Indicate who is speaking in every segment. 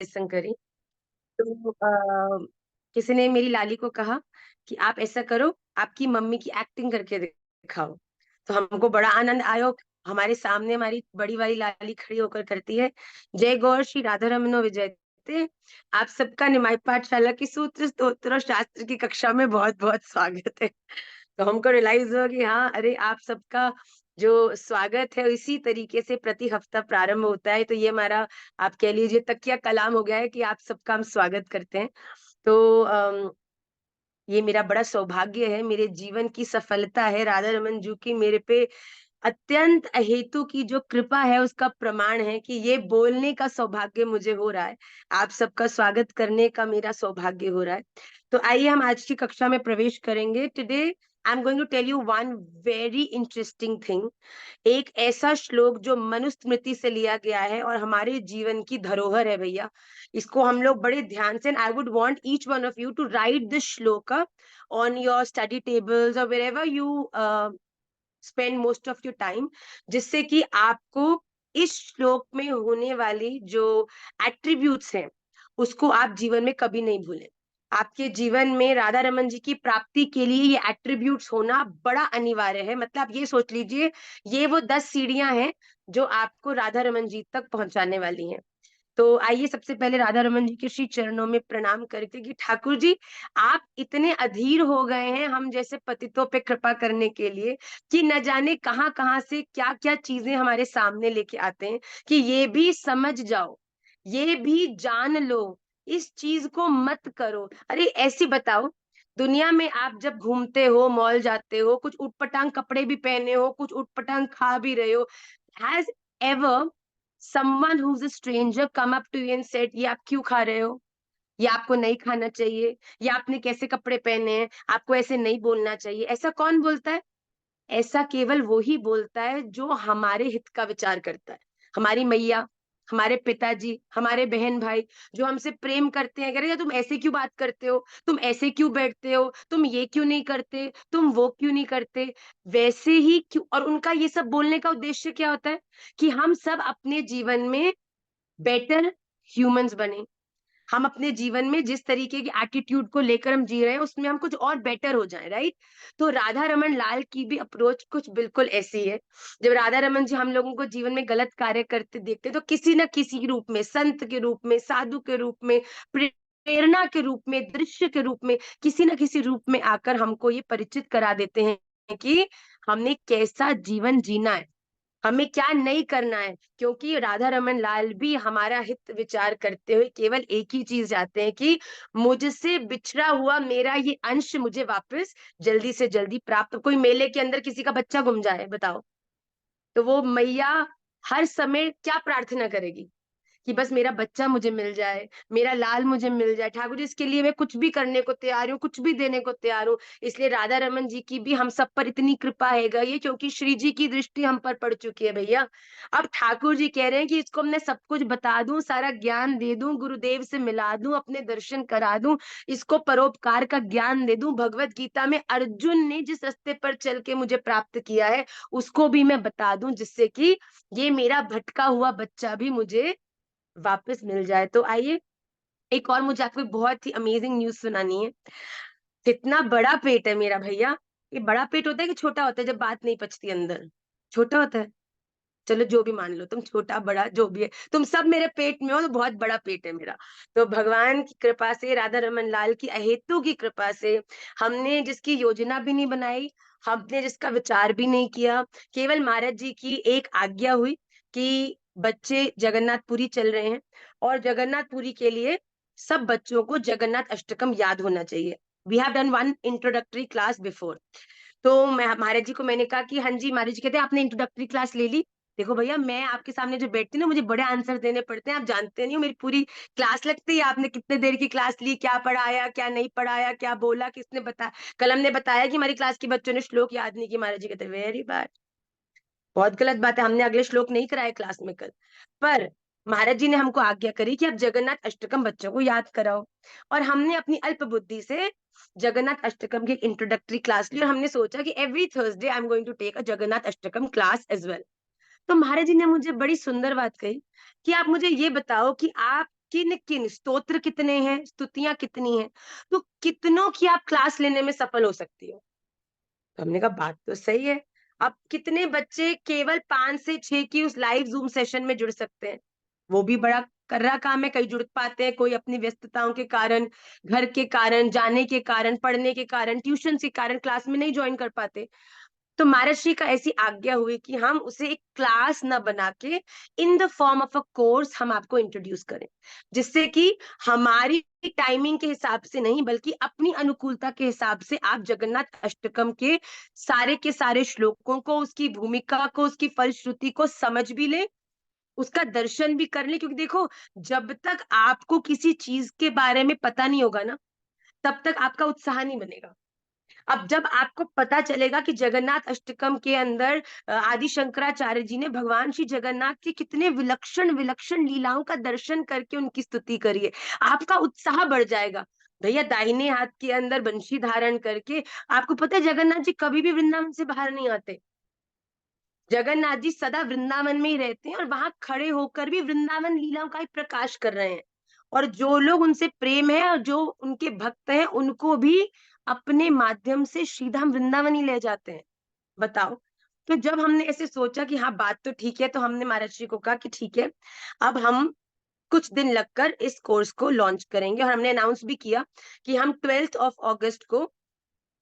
Speaker 1: Listen करी। तो किसी ने मेरी लाली को कहा कि आप ऐसा करो, आपकी मम्मी की एक्टिंग करके दिखाओ। तो हमको बड़ा आनंद आयो। हमारे सामने हमारी बड़ी वाली लाली खड़ी होकर करती है, जय गौर श्री राधा रमनो विजयते। आप सबका निमाई पाठशाला की सूत्र स्तोत्र और शास्त्र की कक्षा में बहुत बहुत स्वागत है। तो हमको रियलाइज हुआ कि हाँ, अरे आप सबका जो स्वागत है इसी तरीके से प्रति हफ्ता प्रारंभ होता है। तो ये हमारा, आप कह लीजिए, तकिया कलाम हो गया है कि आप सबका हम स्वागत करते हैं। तो ये मेरा बड़ा सौभाग्य है, मेरे जीवन की सफलता है, राधा रमन जी की मेरे पे अत्यंत अहेतु की जो कृपा है उसका प्रमाण है कि ये बोलने का सौभाग्य मुझे हो रहा है, आप सबका स्वागत करने का मेरा सौभाग्य हो रहा है। तो आइए हम आज की कक्षा में प्रवेश करेंगे। Today I am going to tell you one very interesting thing. एक ऐसा श्लोक जो मनुस्मृति से लिया गया है और हमारे जीवन की धरोहर है भैया। इसको हम लोग बड़े ध्यान से, I would want each one of you to write this shloka on your study tables और wherever you spend most of your time, जिससे कि आपको इस श्लोक में होने वाली जो एट्रीब्यूट्स हैं उसको आप जीवन में कभी नहीं भूलें। आपके जीवन में राधा रमन जी की प्राप्ति के लिए ये एट्रीब्यूट्स होना बड़ा अनिवार्य है। मतलब आप ये सोच लीजिए, ये वो 10 सीढ़ियां हैं जो आपको राधा रमन जी तक पहुंचाने वाली हैं। तो आइए सबसे पहले राधा रमन जी के श्री चरणों में प्रणाम करके कि ठाकुर जी, आप इतने अधीर हो गए हैं हम जैसे पतितों पे कृपा करने के लिए कि न जाने कहाँ कहाँ से क्या क्या चीजें हमारे सामने लेके आते हैं कि ये भी समझ जाओ, ये भी जान लो, इस चीज को मत करो। अरे ऐसी बताओ, दुनिया में आप जब घूमते हो, मॉल जाते हो, कुछ उटपटांग कपड़े भी पहने हो, कुछ उटपटांग खा भी रहे हो, has ever someone who's a stranger come up to you and said ये आप क्यों खा रहे हो, ये आपको नहीं खाना चाहिए, ये आपने कैसे कपड़े पहने हैं, आपको ऐसे नहीं बोलना चाहिए? ऐसा कौन बोलता है? ऐसा केवल वो ही बोलता है जो हमारे हित का विचार करता है। हमारी मैया, हमारे पिताजी, हमारे बहन भाई जो हमसे प्रेम करते हैं, कह रहे हैं तुम ऐसे क्यों बात करते हो, तुम ऐसे क्यों बैठते हो, तुम ये क्यों नहीं करते, तुम वो क्यों नहीं करते, वैसे ही क्यों। और उनका ये सब बोलने का उद्देश्य क्या होता है कि हम सब अपने जीवन में बेटर ह्यूमंस बने। हम अपने जीवन में जिस तरीके की एटीट्यूड को लेकर हम जी रहे हैं उसमें हम कुछ और बेटर हो जाए, राइट? तो राधा रमन लाल की भी अप्रोच कुछ बिल्कुल ऐसी है। जब राधा रमन जी हम लोगों को जीवन में गलत कार्य करते देखते तो किसी न किसी रूप में, संत के रूप में, साधु के रूप में, प्रेरणा के रूप में, दृश्य के रूप में, किसी न किसी रूप में आकर हमको ये परिचित करा देते हैं कि हमने कैसा जीवन जीना है, हमें क्या नहीं करना है। क्योंकि राधा रमन लाल भी हमारा हित विचार करते हुए केवल एक ही चीज चाहते हैं कि मुझसे बिछड़ा हुआ मेरा ये अंश मुझे वापस जल्दी से जल्दी प्राप्त। कोई मेले के अंदर किसी का बच्चा गुम जाए, बताओ, तो वो मैया हर समय क्या प्रार्थना करेगी कि बस मेरा बच्चा मुझे मिल जाए, मेरा लाल मुझे मिल जाए। ठाकुर जी, इसके लिए मैं कुछ भी करने को तैयार हूँ, कुछ भी देने को तैयार हूँ। इसलिए राधा रमन जी की भी हम सब पर इतनी कृपा है ये, क्योंकि श्री जी की दृष्टि हम पर पड़ चुकी है भैया। अब ठाकुर जी कह रहे हैं कि इसको मैं सब कुछ बता दूं, सारा ज्ञान दे दूं, गुरुदेव से मिला दूं, अपने दर्शन करा दूं, इसको परोपकार का ज्ञान दे दूं। भगवत गीता में अर्जुन ने जिस रास्ते पर चल के मुझे प्राप्त किया है उसको भी मैं बता दूं, जिससे कि ये मेरा भटका हुआ बच्चा भी मुझे वापस मिल जाए। तो आइए, एक और मुझे आपको एक बहुत ही अमेजिंग न्यूज सुनानी है। कितना बड़ा पेट है मेरा भैया। ये बड़ा पेट होता है कि छोटा होता है जब बात नहीं पचती अंदर? छोटा होता है। चलो जो भी मान लो तुम, छोटा बड़ा जो भी है, तुम सब मेरे पेट में हो, तो बहुत बड़ा पेट है मेरा। तो भगवान की कृपा से, राधा रमन लाल की अहेतु की कृपा से, हमने जिसकी योजना भी नहीं बनाई, हमने जिसका विचार भी नहीं किया, केवल महाराज जी की एक आज्ञा हुई कि बच्चे जगन्नाथपुरी चल रहे हैं और जगन्नाथपुरी के लिए सब बच्चों को जगन्नाथ अष्टकम याद होना चाहिए। We have done one introductory class before. तो मैं महाराज जी को मैंने कहा कि हाँ जी। महाराज जी कहते हैं आपने इंट्रोडक्टरी क्लास ले ली? देखो भैया, मैं आपके सामने जो बैठती हूँ ना, मुझे बड़े आंसर देने पड़ते हैं, आप जानते नहीं हो, मेरी पूरी क्लास लगती है। आपने कितने देर की क्लास ली, क्या पढ़ाया, क्या नहीं पढ़ाया, क्या बोला, किसने बताया? कल हमने बताया कि हमारी क्लास के बच्चों ने श्लोक याद नहीं किया। महाराज जी कहते वेरी बैड, बहुत गलत बात है, हमने अगले श्लोक नहीं कराए क्लास में कल। पर महाराज जी ने हमको आज्ञा करी कि आप जगन्नाथ अष्टकम बच्चों को याद कराओ। और हमने अपनी अल्प बुद्धि से जगन्नाथ अष्टकम की इंट्रोडक्टरी क्लास ली और हमने सोचा कि every Thursday I am going to take a Jagannath Ashtakam class as well. तो महाराज जी ने मुझे बड़ी सुंदर बात कही कि आप मुझे ये बताओ कि आप किन किन स्तोत्र कितने हैं, स्तुतियां कितनी हैं, तो कितनों की आप क्लास लेने में सफल हो सकती हो। तो हमने कहा बात तो सही है। अब कितने बच्चे केवल 5 से 6 की उस लाइव जूम सेशन में जुड़ सकते हैं, वो भी बड़ा कर्रा काम है। कई जुड़ पाते हैं, कोई अपनी व्यस्तताओं के कारण, घर के कारण, जाने के कारण, पढ़ने के कारण, ट्यूशन के कारण क्लास में नहीं ज्वाइन कर पाते। तो महाराज का ऐसी आज्ञा हुई कि हम उसे एक क्लास न बना के in the form of a course हम आपको इंट्रोड्यूस करें, जिससे कि हमारी टाइमिंग के हिसाब से नहीं बल्कि अपनी अनुकूलता के हिसाब से आप जगन्नाथ अष्टकम के सारे श्लोकों को, उसकी भूमिका को, उसकी फलश्रुति को समझ भी ले, उसका दर्शन भी कर ले। क्योंकि देखो, जब तक आपको किसी चीज के बारे में पता नहीं होगा ना, तब तक आपका उत्साह नहीं बनेगा। अब जब आपको पता चलेगा कि जगन्नाथ अष्टकम के अंदर आदि शंकराचार्य जी ने भगवान श्री जगन्नाथ की कितने विलक्षण विलक्षण लीलाओं का दर्शन करके उनकी स्तुति करी है, आपका उत्साह बढ़ जाएगा। भैया, दाहिने हाथ के अंदर बंशी धारण करके, आपको पता है जगन्नाथ जी कभी भी वृंदावन से बाहर नहीं आते। जगन्नाथ जी सदा वृंदावन में ही रहते हैं और वहां खड़े होकर भी वृंदावन लीलाओं का ही प्रकाश कर रहे हैं। और जो लोग उनसे प्रेम है और जो उनके भक्त हैं, उनको भी अपने माध्यम से श्रीधाम वृंदावन ही ले जाते हैं। बताओ। तो जब हमने ऐसे सोचा कि हाँ बात तो ठीक है, तो हमने महाराज जी को कहा कि ठीक है, अब हम कुछ दिन लगकर इस कोर्स को लॉन्च करेंगे। और हमने अनाउंस भी किया कि हम 12 अगस्त को,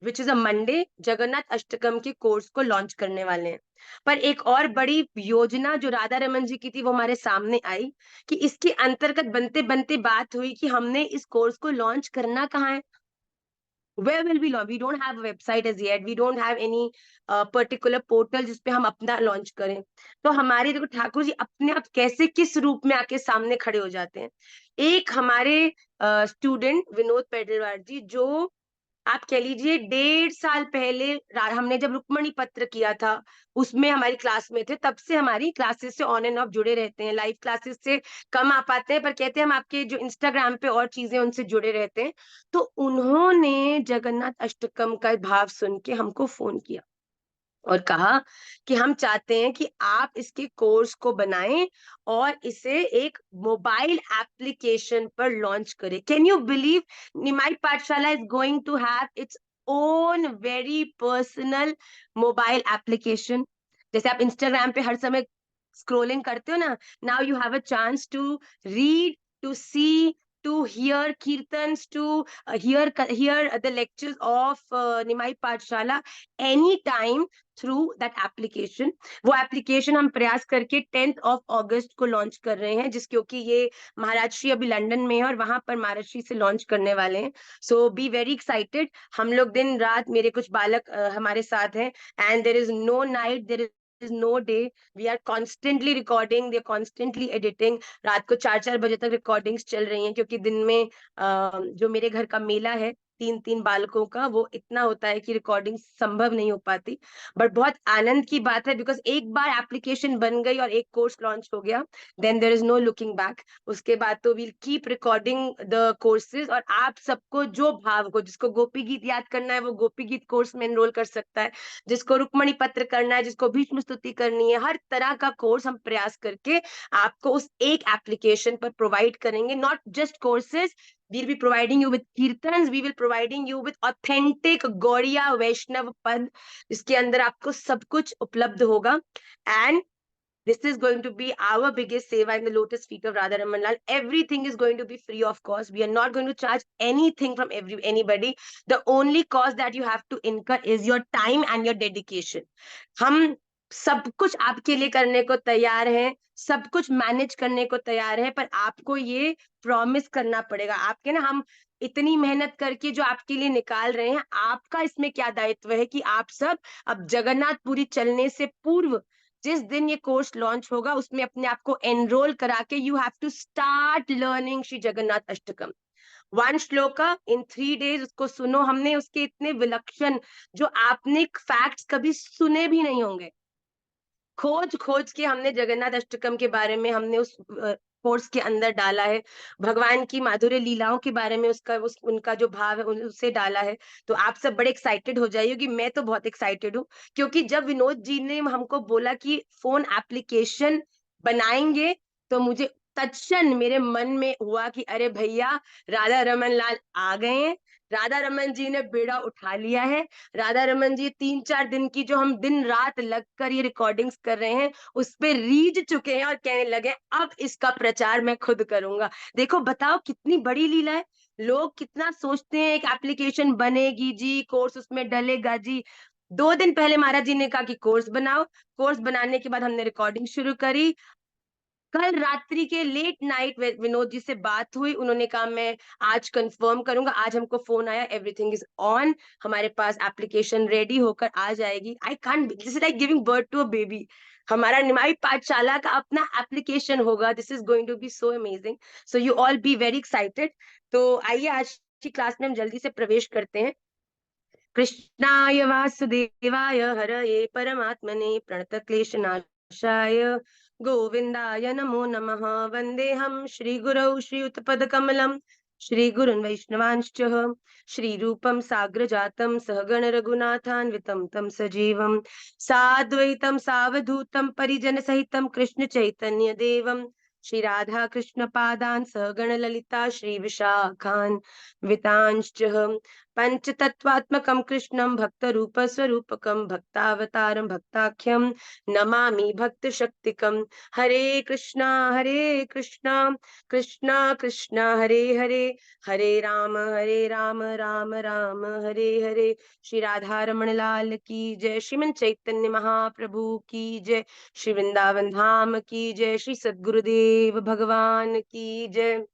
Speaker 1: which is a Monday, Jagannath Ashtakam के कोर्स को लॉन्च करने वाले हैं। पर एक और बड़ी योजना जो राधा रमन जी की थी, वो हमारे सामने आई कि इसके अंतर्गत बनते बनते बात हुई कि हमने इस कोर्स को लॉन्च करना कहाँ है। Where will we launch? We don't have a website as yet. We don't have any particular portal जिसपे हम अपना लॉन्च करें। तो हमारे देखो ठाकुर जी अपने आप कैसे किस रूप में आके सामने खड़े हो जाते हैं। एक हमारे स्टूडेंट विनोद पेडलवार जी, जो आप कह लीजिए 1.5 साल पहले हमने जब रुक्मणी पत्र किया था, उसमें हमारी क्लास में थे। तब से हमारी क्लासेस से ऑन एंड ऑफ जुड़े रहते हैं। लाइव क्लासेस से कम आ पाते हैं, पर कहते हैं हम आपके जो इंस्टाग्राम पे और चीजें उनसे जुड़े रहते हैं। तो उन्होंने जगन्नाथ अष्टकम का भाव सुन के हमको फोन किया और कहा कि हम चाहते हैं कि आप इसके कोर्स को बनाएं और इसे एक मोबाइल एप्लीकेशन पर लॉन्च करें। Can you believe, Nimai Pathshala is going to have its own very personal mobile application. जैसे आप इंस्टाग्राम पे हर समय स्क्रोलिंग करते हो ना, now you have a chance to read, to see, to hear kirtans, to hear the lectures of Nimai Pathshala anytime through that application। वो application हम प्रयास करके 10 अगस्त को लॉन्च कर रहे हैं, जिस क्योंकि ये महाराज श्री अभी लंदन में है और वहां पर महाराज श्री से लॉन्च करने वाले हैं। सो बी वेरी एक्साइटेड। हम लोग दिन रात, मेरे कुछ बालक हमारे साथ हैं, and there is no night, there is no day, we are constantly recording, they are constantly editing. रात को 4-4 बजे तक रिकॉर्डिंग्स चल रही हैं, क्योंकि दिन में जो मेरे घर का मेला है 3-3 बालकों का, वो इतना होता है कि रिकॉर्डिंग संभव नहीं हो पाती। बट बहुत आनंद की बात है, बिकॉज एक बार एप्लीकेशन बन गई और एक कोर्स लॉन्च हो गया, then there is no looking back. उसके बाद तो we'll keep recording the courses. और आप सबको जो भाव को, जिसको गोपी गीत याद करना है वो गोपी गीत कोर्स में एनरोल कर सकता है, जिसको रुक्मणी पत्र करना है, जिसको भीष्म स्तुति करनी है, हर तरह का कोर्स हम प्रयास करके आपको उस एक एप्लीकेशन पर प्रोवाइड करेंगे। Not just courses, we'll be providing you with kirtans, we will providing you with authentic Gaudiya Vaishnava पद, जिसके अंदर आपको सब कुछ उपलब्ध होगा। And this is going to be our biggest seva in the lotus feet of Radha Raman Lal. Everything is going to be free of cost. We are not going to charge anything from anybody. The only cost that you have to incur is your time and your dedication. हम सब कुछ आपके लिए करने को तैयार हैं, सब कुछ मैनेज करने को तैयार है, पर आपको ये प्रॉमिस करना पड़ेगा। आपके ना, हम इतनी मेहनत करके जो आपके लिए निकाल रहे हैं, आपका इसमें क्या दायित्व है कि आप सब अब जगन्नाथपुरी चलने से पूर्व जिस दिन ये कोर्स लॉन्च होगा, उसमें अपने आप को एनरोल करा के you have to start learning Shri Jagannath Ashtakam one shloka in 3 days। उसको सुनो। हमने उसके इतने विलक्षण, जो आपने फैक्ट्स कभी सुने भी नहीं होंगे, खोज खोज के हमने जगन्नाथ अष्टकम के बारे में हमने उस कोर्स के अंदर डाला है। भगवान की माधुर्य लीलाओं के बारे में उनका जो भाव है उसे डाला है। तो आप सब बड़े एक्साइटेड हो जाइए, मैं तो बहुत एक्साइटेड हूँ। क्योंकि जब विनोद जी ने हमको बोला कि फोन एप्लीकेशन बनाएंगे, तो मुझे तत्क्षण मेरे मन में हुआ कि अरे भैया, राधा रमन लाल आ गए हैं, राधा रमन जी ने बेड़ा उठा लिया है। राधा रमन जी 3-4 दिन की जो हम दिन रात लगकर ये रिकॉर्डिंग्स कर रहे हैं उस पे रीझ चुके हैं और कहने लगे अब इसका प्रचार मैं खुद करूंगा। देखो बताओ कितनी बड़ी लीला है। लोग कितना सोचते हैं एक एप्लीकेशन बनेगी जी, कोर्स उसमें डलेगा जी। 2 दिन पहले महाराज जी ने कहा कि कोर्स बनाओ, कोर्स बनाने के बाद हमने रिकॉर्डिंग शुरू करी। कल रात्रि के लेट नाइट विनोद जी से बात हुई, उन्होंने कहा मैं आज कंफर्म करूंगा। आज हमको फोन आया, एवरीथिंग इज ऑन, हमारे पास एप्लीकेशन रेडी होकर आ जाएगी। I can't, this is like giving birth to a baby. हमारा निमाई पाठशाला का अपना एप्लीकेशन होगा। This is going to be so amazing. So you all be very excited. तो आइए आज की क्लास में हम जल्दी से प्रवेश करते हैं। कृष्णाय वासुदेवाय हरये परमात्मने प्रणतक्लेशनाशाय गोविन्दाय नमो नमः। वन्देऽहं श्रीगुरौ श्रीयुतपदकमलं श्रीगुरुन् वैष्णवांश्च श्रीरूपं साग्रजातं सहगण रघुनाथान्वितं तं सजीवं साद्वैतं सावधूतं परिजनसहितं कृष्ण चैतन्य देवं श्री राधा कृष्ण पादान् सहगण ललिता श्री विशाखान् वितांश्च पंचतत्वात्मकं कृष्णं भक्तरूपस्वरूपकं भक्तावतारं भक्ताख्यं नमामि भक्तशक्तिकं। हरे कृष्णा कृष्णा कृष्णा हरे हरे, हरे राम राम राम हरे हरे। श्री राधा रमण लाल की जय, श्रीमन चैतन्य महाप्रभु की जय, श्री वृंदावन धाम की जय, श्री सद्गुरुदेव भगवान की जय।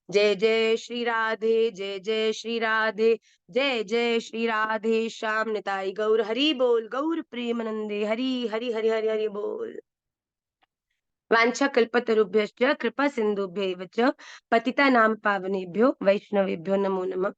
Speaker 1: जय जय श्री राधे, जय जय श्री राधे, जय जय श्री राधे श्याम निताई गौर हरि बोल, गौर प्रेमानंदे हरि हरि हरि हरि हरि बोल। वांछा कल्पतरुभ्यश्च कृपा सिंधुभ्यैव च पतितानां पावनेभ्यो वैष्णवेभ्यो नमो नमः।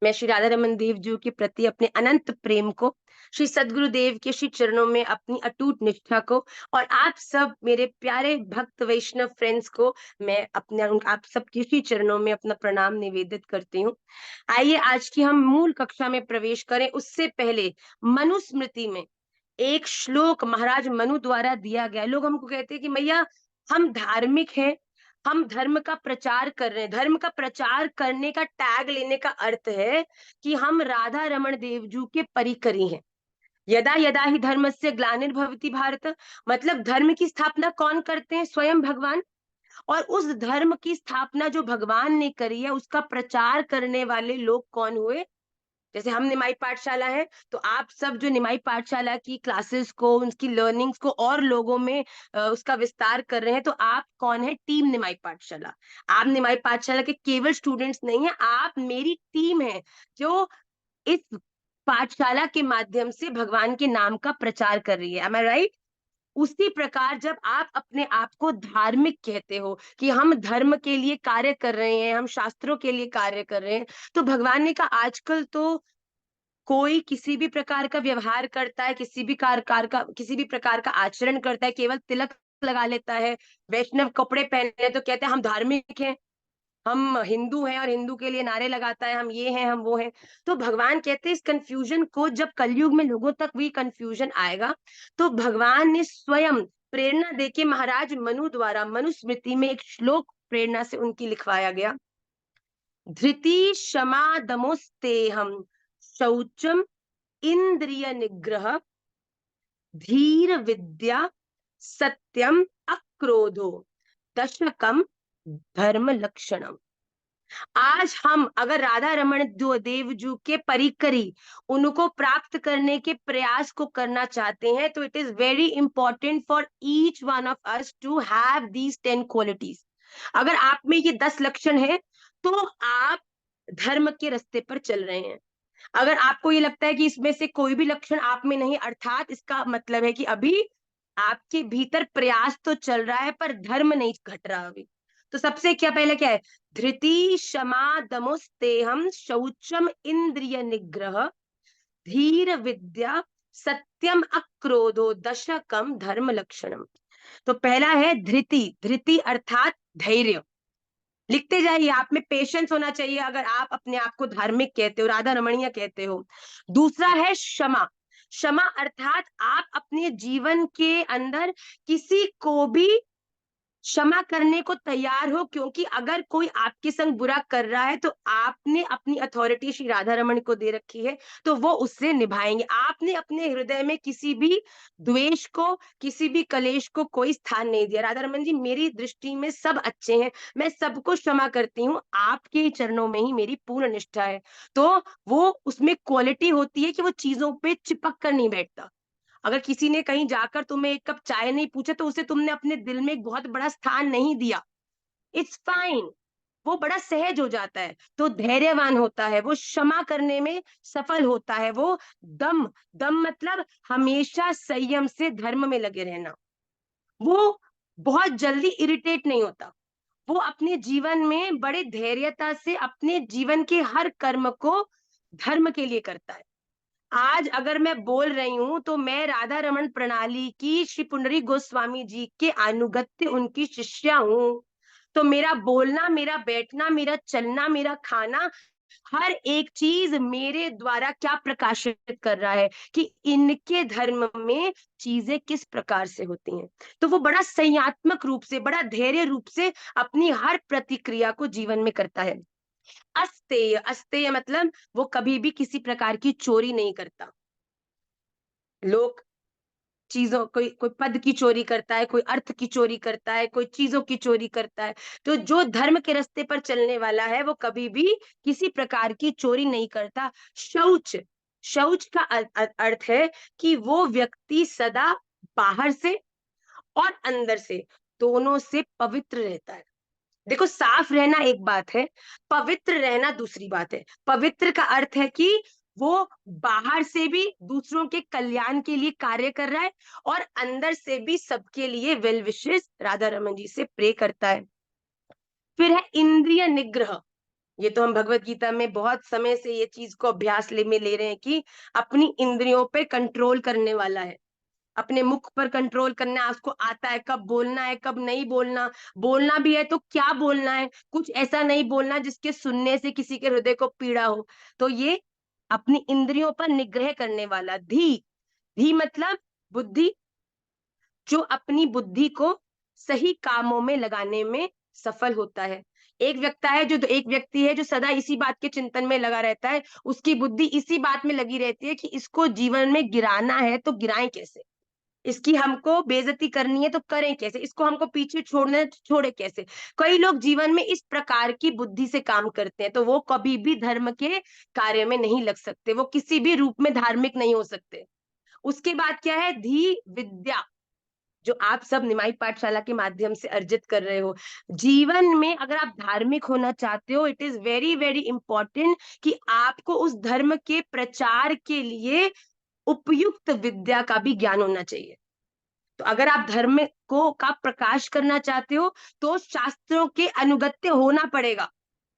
Speaker 1: मैं श्री राधा रमन देव जी के प्रति अपने अनंत प्रेम को, श्री सद्गुरुदेव के श्री चरणों में अपनी अटूट निष्ठा को और आप सब मेरे प्यारे भक्त वैष्णव फ्रेंड्स को मैं अपने आप सब के श्री चरणों में अपना प्रणाम निवेदित करती हूँ। आइए आज की हम मूल कक्षा में प्रवेश करें। उससे पहले मनुस्मृति में एक श्लोक महाराज मनु द्वारा दिया गया। लोग हमको कहते हैं कि मैया हम धार्मिक हैं, हम धर्म का प्रचार कर रहे हैं। धर्म का प्रचार करने का टैग लेने का अर्थ है कि हम राधा रमण देवजू के परिकरी हैं। यदा यदा ही धर्मस्य ग्लानिर्भवति भारत, मतलब धर्म की स्थापना कौन करते हैं? स्वयं भगवान। और उस धर्म की स्थापना जो भगवान ने करी है उसका प्रचार करने वाले लोग कौन हुए? जैसे हम निमाई पाठशाला है तो आप सब जो निमाई पाठशाला की क्लासेस को, उनकी लर्निंग्स को और लोगों में उसका विस्तार कर रहे हैं, तो आप कौन है? टीम निमाई पाठशाला। आप निमाई पाठशाला के केवल स्टूडेंट्स नहीं है, आप मेरी टीम है जो इस पाठशाला के माध्यम से भगवान के नाम का प्रचार कर रही है। एम आई राइट? उसी प्रकार जब आप अपने आप को धार्मिक कहते हो कि हम धर्म के लिए कार्य कर रहे हैं, हम शास्त्रों के लिए कार्य कर रहे हैं, तो भगवान ने कहा आजकल तो कोई किसी भी प्रकार का व्यवहार करता है, किसी भी कार का किसी भी प्रकार का आचरण करता है, केवल तिलक लगा लेता है, वैष्णव कपड़े पहने तो कहते हैं हम धार्मिक हैं, हम हिंदू हैं और हिंदू के लिए नारे लगाता है, हम ये हैं हम वो हैं। तो भगवान कहते हैं इस कंफ्यूजन को, जब कलयुग में लोगों तक भी कंफ्यूजन आएगा तो भगवान ने स्वयं प्रेरणा देके महाराज मनु द्वारा मनुस्मृति में एक श्लोक प्रेरणा से उनकी लिखवाया गया। धृति क्षमा दमोस्तेहम शौचम इंद्रिय निग्रह धीर विद्या सत्यम अक्रोधो दशकम धर्म लक्षणम। आज हम अगर राधा रमण देवजू के परिकरी, उनको प्राप्त करने के प्रयास को करना चाहते हैं, तो it is very important for each one of us to have these 10 qualities. अगर आप में ये 10 लक्षण है तो आप धर्म के रास्ते पर चल रहे हैं। अगर आपको ये लगता है कि इसमें से कोई भी लक्षण आप में नहीं, अर्थात इसका मतलब है कि अभी आपके भीतर प्रयास तो चल रहा है पर धर्म नहीं घट रहा अभी। तो सबसे क्या पहले क्या है? धृति क्षमा दमोस्तेहम शौचम इंद्रिय निग्रह धीर विद्या सत्यम अक्रोधो दशकम धर्म लक्षणम। तो पहला है धृति। धृति अर्थात धैर्य। लिखते जाइए, आप में पेशेंस होना चाहिए अगर आप अपने आप को धार्मिक कहते हो, राधा रमणीय कहते हो। दूसरा है क्षमा। क्षमा अर्थात आप अपने जीवन के अंदर किसी को भी क्षमा करने को तैयार हो, क्योंकि अगर कोई आपके संग बुरा कर रहा है तो आपने अपनी अथॉरिटी श्री राधा रमन को दे रखी है, तो वो उससे निभाएंगे। आपने अपने हृदय में किसी भी द्वेष को, किसी भी कलेश को कोई स्थान नहीं दिया। राधा रमन जी, मेरी दृष्टि में सब अच्छे हैं, मैं सबको क्षमा करती हूँ, आपके ही चरणों में ही मेरी पूर्ण निष्ठा है। तो वो उसमें क्वालिटी होती है कि वो चीजों पे चिपक कर नहीं बैठता। अगर किसी ने कहीं जाकर तुम्हें एक कप चाय नहीं पूछा तो उसे तुमने अपने दिल में एक बहुत बड़ा स्थान नहीं दिया, इट्स फाइन, वो बड़ा सहज हो जाता है, तो धैर्यवान होता है, वो क्षमा करने में सफल होता है, वो दम, दम मतलब हमेशा संयम से धर्म में लगे रहना, वो बहुत जल्दी इरिटेट नहीं होता, वो अपने जीवन में बड़े धैर्यता से अपने जीवन के हर कर्म को धर्म के लिए करता है। आज अगर मैं बोल रही हूं तो मैं राधा रमन प्रणाली की श्री पुंडरी गोस्वामी जी के अनुगत्य उनकी शिष्या हूं, तो मेरा बोलना, मेरा बैठना, मेरा चलना, मेरा खाना, हर एक चीज मेरे द्वारा क्या प्रकाशित कर रहा है कि इनके धर्म में चीजें किस प्रकार से होती हैं। तो वो बड़ा संयतात्मक रूप से, बड़ा धैर्य रूप से अपनी हर प्रतिक्रिया को जीवन में करता है। अस्तेय, अस्तेय मतलब वो कभी भी किसी प्रकार की चोरी नहीं करता। लोग चीजों, कोई कोई पद की चोरी करता है, कोई अर्थ की चोरी करता है, कोई चीजों की चोरी करता है, तो जो धर्म के रास्ते पर चलने वाला है वो कभी भी किसी प्रकार की चोरी नहीं करता। शौच, शौच का अर्थ है कि वो व्यक्ति सदा बाहर से और अंदर से दोनों से पवित्र रहता है। देखो, साफ रहना एक बात है, पवित्र रहना दूसरी बात है। पवित्र का अर्थ है कि वो बाहर से भी दूसरों के कल्याण के लिए कार्य कर रहा है और अंदर से भी सबके लिए वेल विशेस राधा रमन जी से प्रे करता है। फिर है इंद्रिय निग्रह। ये तो हम भगवत गीता में बहुत समय से ये चीज को अभ्यास में ले रहे हैं कि अपनी इंद्रियों पे कंट्रोल करने वाला है, अपने मुख पर कंट्रोल करना है, उसको आता है कब बोलना है कब नहीं बोलना, बोलना भी है तो क्या बोलना है, कुछ ऐसा नहीं बोलना जिसके सुनने से किसी के हृदय को पीड़ा हो। तो ये अपनी इंद्रियों पर निग्रह करने वाला। धी, धी मतलब बुद्धि, जो अपनी बुद्धि को सही कामों में लगाने में सफल होता है। एक व्यक्ति है जो सदा इसी बात के चिंतन में लगा रहता है, उसकी बुद्धि इसी बात में लगी रहती है कि इसको जीवन में गिराना है तो गिराएं कैसे, इसकी हमको बेइज्जती करनी है तो करें कैसे, इसको हमको पीछे छोड़ना है तो छोड़े कैसे। कई लोग जीवन में इस प्रकार की बुद्धि से काम करते हैं, तो वो कभी भी धर्म के कार्य में नहीं लग सकते, वो किसी भी रूप में धार्मिक नहीं हो सकते। उसके बाद क्या है, धी विद्या, जो आप सब निमाई पाठशाला के माध्यम से अर्जित कर रहे हो। जीवन में अगर आप धार्मिक होना चाहते हो, it is very very important कि आपको उस धर्म के प्रचार के लिए उपयुक्त विद्या का भी ज्ञान होना चाहिए। तो अगर आप धर्म को का प्रकाश करना चाहते हो तो शास्त्रों के अनुगत्य होना पड़ेगा,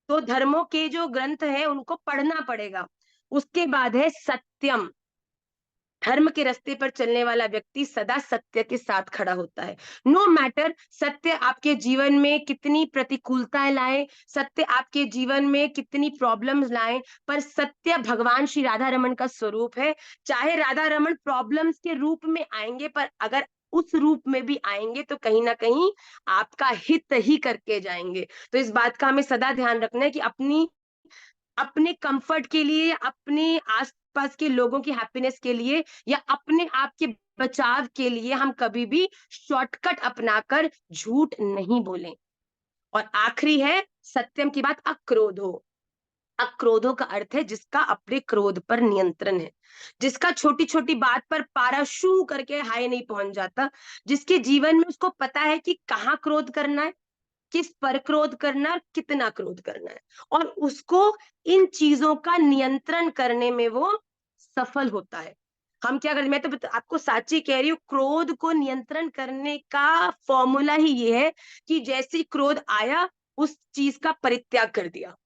Speaker 1: तो धर्मों के जो ग्रंथ है उनको पढ़ना पड़ेगा। उसके बाद है सत्यम, धर्म के रास्ते पर चलने वाला व्यक्ति सदा सत्य के साथ खड़ा होता है। नो मैटर सत्य आपके जीवन में कितनी प्रतिकूलताएं लाए, सत्य आपके जीवन में कितनी प्रॉब्लम्स लाए, पर सत्य भगवान श्री राधा रमन का स्वरूप है। चाहे राधा रमन प्रॉब्लम्स के रूप में आएंगे, पर अगर उस रूप में भी आएंगे तो कहीं ना कहीं आपका हित ही करके जाएंगे। तो इस बात का हमें सदा ध्यान रखना है कि अपनी, अपने कंफर्ट के लिए, अपने आसपास के लोगों की हैप्पीनेस के लिए या अपने आप के बचाव के लिए हम कभी भी शॉर्टकट अपनाकर झूठ नहीं बोलें। और आखिरी है सत्यम की बात, अक्रोधो। अक्रोधो का अर्थ है जिसका अपने क्रोध पर नियंत्रण है, जिसका छोटी छोटी बात पर पारा शू करके हाई नहीं पहुंच जाता, जिसके जीवन में उसको पता है कि कहाँ क्रोध करना है, किस पर क्रोध करना है, कितना क्रोध करना है, और उसको इन चीजों का नियंत्रण करने में वो सफल होता है। हम क्या करें, मैं तो आपको साची कह रही हूँ, क्रोध को नियंत्रण करने का फॉर्मूला ही ये है कि जैसे क्रोध आया उस चीज का परित्याग कर दिया।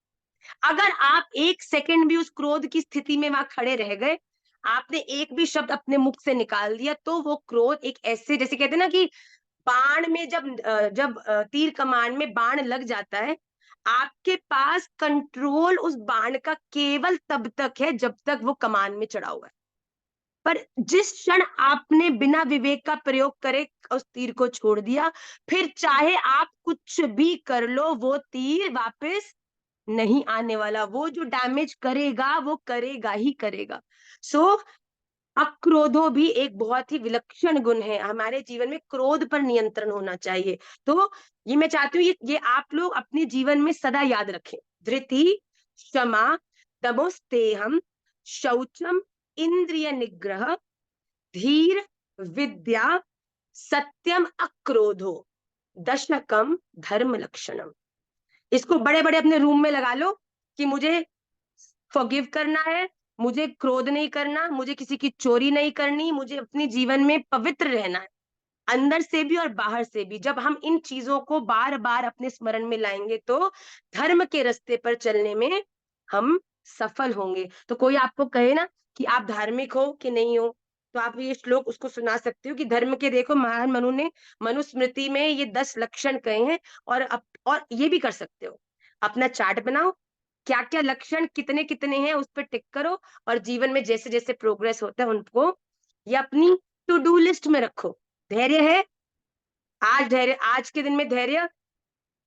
Speaker 1: अगर आप एक सेकंड भी उस क्रोध की स्थिति में वहां खड़े रह गए, आपने एक भी शब्द अपने मुख से निकाल दिया, तो वो क्रोध एक ऐसे, जैसे कहते हैं ना कि बाण में जब तीर कमान में बाण लग जाता है, आपके पास कंट्रोल उस बाण का केवल तब तक है जब तक वो कमान में चढ़ा हुआ है। पर जिस क्षण आपने बिना विवेक का प्रयोग करे उस तीर को छोड़ दिया, फिर चाहे आप कुछ भी कर लो, वो तीर वापस नहीं आने वाला। वो जो डैमेज करेगा वो करेगा ही करेगा। सो अक्रोधो भी एक बहुत ही विलक्षण गुण है। हमारे जीवन में क्रोध पर नियंत्रण होना चाहिए। तो ये मैं चाहती हूँ ये आप लोग अपने जीवन में सदा याद रखें। धृति, क्षमा, दमोस्तेहम, शौचम, इंद्रिय निग्रह, धीर, विद्या, सत्यम, अक्रोधो, दशकम, धर्म लक्षणम। इसको बड़े बड़े अपने रूम में लगा लो कि मुझे फॉरगिव करना है, मुझे क्रोध नहीं करना, मुझे किसी की चोरी नहीं करनी, मुझे अपने जीवन में पवित्र रहना है, अंदर से भी और बाहर से भी। जब हम इन चीजों को बार बार अपने स्मरण में लाएंगे तो धर्म के रास्ते पर चलने में हम सफल होंगे। तो कोई आपको कहे ना कि आप धार्मिक हो कि नहीं हो, तो आप ये श्लोक उसको सुना सकते हो कि धर्म के, देखो महान मनु ने मनुस्मृति में ये 10 लक्षण कहे हैं। और ये भी कर सकते हो, अपना चार्ट बनाओ, क्या क्या लक्षण कितने कितने हैं उस पर टिक करो, और जीवन में जैसे जैसे प्रोग्रेस होता है उनको ये अपनी टू डू लिस्ट में रखो। धैर्य है, आज धैर्य, आज के दिन में धैर्य,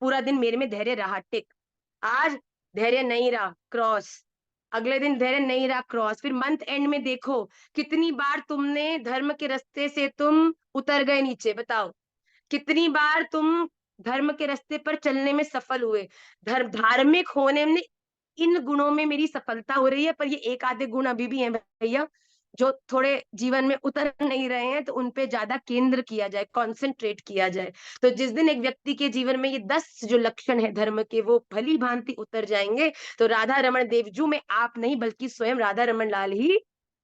Speaker 1: पूरा दिन मेरे में धैर्य रहा, टिक। आज धैर्य नहीं रहा, क्रॉस। अगले दिन धैर्य नहीं रहा, क्रॉस। फिर मंथ एंड में देखो कितनी बार तुमने धर्म के रास्ते से तुम उतर गए नीचे, बताओ कितनी बार तुम धर्म के रास्ते पर चलने में सफल हुए। धार्मिक होने में इन गुणों में मेरी सफलता हो रही है, पर ये एक आधे गुण अभी भी हैं भैया जो थोड़े जीवन में उतर नहीं रहे हैं, तो उन पे ज्यादा केंद्र किया जाए, कंसंट्रेट किया जाए। तो जिस दिन एक व्यक्ति के जीवन में ये 10 जो लक्षण है धर्म के वो भली भांति उतर जाएंगे, तो राधा रमन देवजू में आप नहीं बल्कि स्वयं राधा रमन लाल ही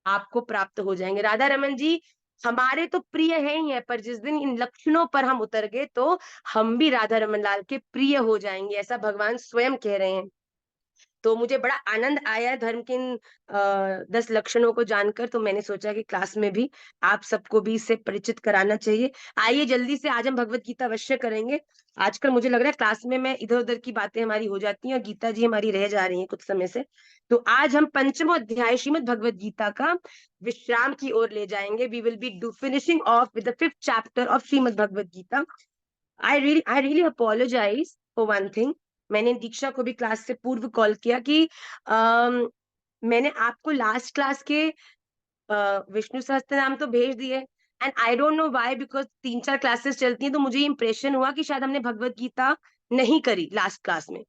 Speaker 1: आपको प्राप्त हो जाएंगे। राधा रमन जी हमारे तो प्रिय है ही है, पर जिस दिन इन लक्षणों पर हम उतर गए तो हम भी राधा रमन लाल के प्रिय हो जाएंगे, ऐसा भगवान स्वयं कह रहे हैं। तो मुझे बड़ा आनंद आया धर्म के इन 10 लक्षणों को जानकर। तो मैंने सोचा कि क्लास में भी आप सबको भी इससे परिचित कराना चाहिए। आइए जल्दी से आज हम भगवत गीता अवश्य करेंगे। आजकल मुझे लग रहा है क्लास में मैं इधर उधर की बातें हमारी हो जाती हैं और गीता जी हमारी रह जा रही हैं कुछ समय से। तो आज हम पंचमो अध्याय श्रीमद भगवत गीता का विश्राम की ओर ले जाएंगे। We will be do finishing off with the 5th chapter of Shrimad Bhagavad Gita. I really apologise for one thing. मैंने दीक्षा को भी क्लास से पूर्व कॉल किया कि मैंने आपको लास्ट क्लास के विष्णु सहस्त्र नाम तो भेज दिए, and I don't know why, because 3-4 classes चलती हैं तो मुझे इंप्रेशन हुआ कि शायद हमने भगवत गीता नहीं करी लास्ट क्लास में।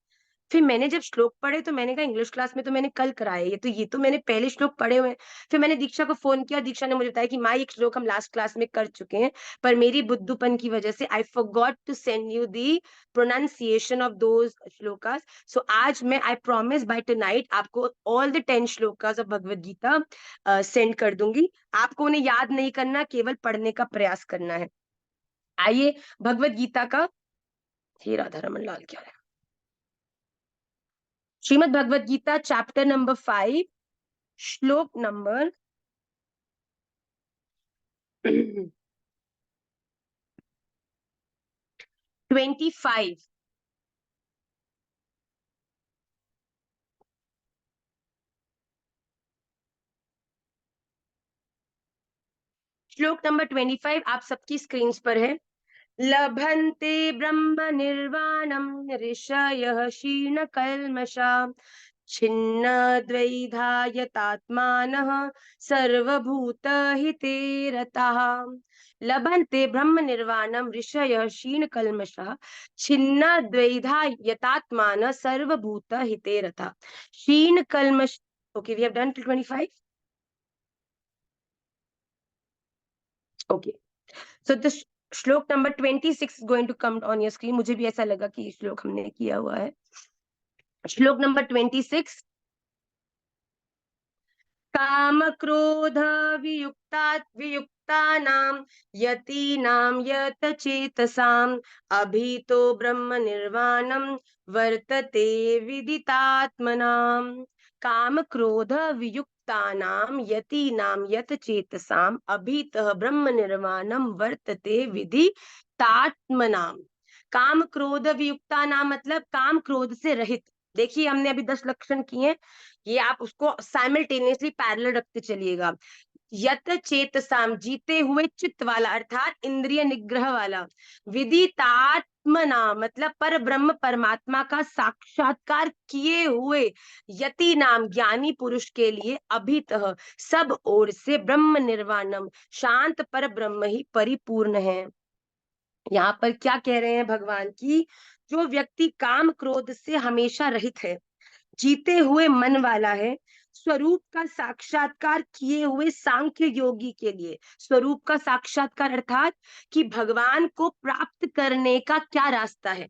Speaker 1: फिर मैंने जब श्लोक पढ़े तो मैंने कहा इंग्लिश क्लास में तो मैंने कल कराया, ये तो मैंने पहले श्लोक पढ़े हुए हैं। फिर मैंने दीक्षा को फोन किया, दीक्षा ने मुझे बताया कि माँ एक श्लोक हम लास्ट क्लास में कर चुके हैं, पर मेरी बुद्धूपन की वजह से I forgot to send you the pronunciation of those shlokas. So आज मैं आई प्रॉमिस बाय टुनाइट आपको all the 10 shlokas of Bhagavad Gita send कर दूंगी। आपको उन्हें याद नहीं करना, केवल पढ़ने का प्रयास करना है। आइए भगवद गीता का, हे राधा रमन लाल क्या है, श्रीमद् भगवद गीता चैप्टर नंबर 5 श्लोक नंबर 25। श्लोक नंबर 25 आप सबकी स्क्रीन पर है। लभन्ते ब्रह्म निर्वाणम ऋषयः क्षीण कल्मषा छिन्न द्वैधायतात्मानः सर्वभूतहिते रताः। लभन्ते ब्रह्म निर्वाणम ऋषयः क्षीण कल्मषः छिन्न द्वैधायतात्मानः सर्वभूतहिते रताः। क्षीण कल्मष, okay, we have done till 25. Okay, so the श्लोक number 26 is going to come on your screen. मुझे भी ऐसा लगा कि ये श्लोक हमने किया हुआ है। श्लोक नंबर 26। काम क्रोध वियुक्तानां यतीनां यत चेतसाम् अभीतो ब्रह्म निर्वाणं वर्तते विदितात्मनाम्। काम क्रोध वियुक्तानां यतीनां यत चेतसाम् अभीतः ब्रह्म निर्वाणं वर्तते विदितात्मनाम्। काम क्रोध वियुक्तानां मतलब काम क्रोध से रहित। देखिए हमने अभी 10 लक्षण किए, ये आप उसको साइमल्टेनियसली पैरेलल रखते चलिएगा। यत चेतसाम, जीते हुए चित्त वाला अर्थात इंद्रिय निग्रह वाला, विदितात्मना मतलब पर ब्रह्म परमात्मा का साक्षात्कार किए हुए, यति नाम ज्ञानी पुरुष के लिए अभितः सब ओर से ब्रह्म निर्वाणम, शांत पर ब्रह्म ही परिपूर्ण है। यहाँ पर क्या कह रहे हैं भगवान की, जो व्यक्ति काम क्रोध से हमेशा रहित है, जीते हुए मन वाला है, स्वरूप का साक्षात्कार किए हुए सांख्य योगी के लिए, स्वरूप का साक्षात्कार अर्थात कि भगवान को प्राप्त करने का क्या रास्ता है,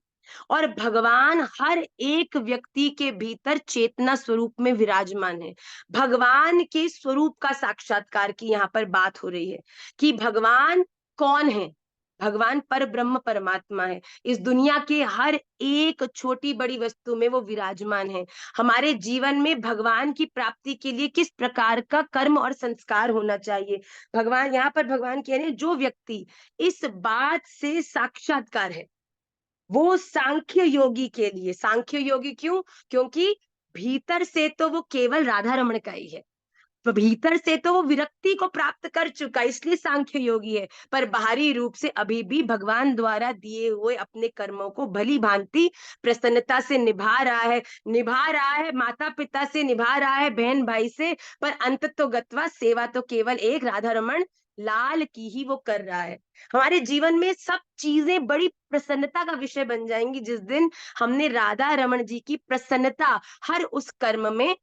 Speaker 1: और भगवान हर एक व्यक्ति के भीतर चेतना स्वरूप में विराजमान है। भगवान के स्वरूप का साक्षात्कार की यहाँ पर बात हो रही है कि भगवान कौन है। भगवान पर ब्रह्म परमात्मा है, इस दुनिया के हर एक छोटी बड़ी वस्तु में वो विराजमान है। हमारे जीवन में भगवान की प्राप्ति के लिए किस प्रकार का कर्म और संस्कार होना चाहिए, भगवान यहाँ पर भगवान कह रहे हैं जो व्यक्ति इस बात से साक्षात्कार है, वो सांख्य योगी के लिए, सांख्य योगी क्यों, क्योंकि भीतर से तो वो केवल राधा रमण का ही है, तो भीतर से तो वो विरक्ति को प्राप्त कर चुका, इसलिए सांख्य योगी है, पर बाहरी रूप से अभी भी भगवान द्वारा दिए हुए अपने कर्मों को भली भांति प्रसन्नता से निभा रहा है, माता पिता से निभा रहा है, बहन भाई से, पर अंत तो गत्वा सेवा तो केवल एक राधा रमण लाल की ही वो कर रहा है। हमारे जीवन में सब चीजें बड़ी प्रसन्नता का विषय बन जाएंगी जिस दिन हमने राधा रमण जी की प्रसन्नता हर उस कर्म में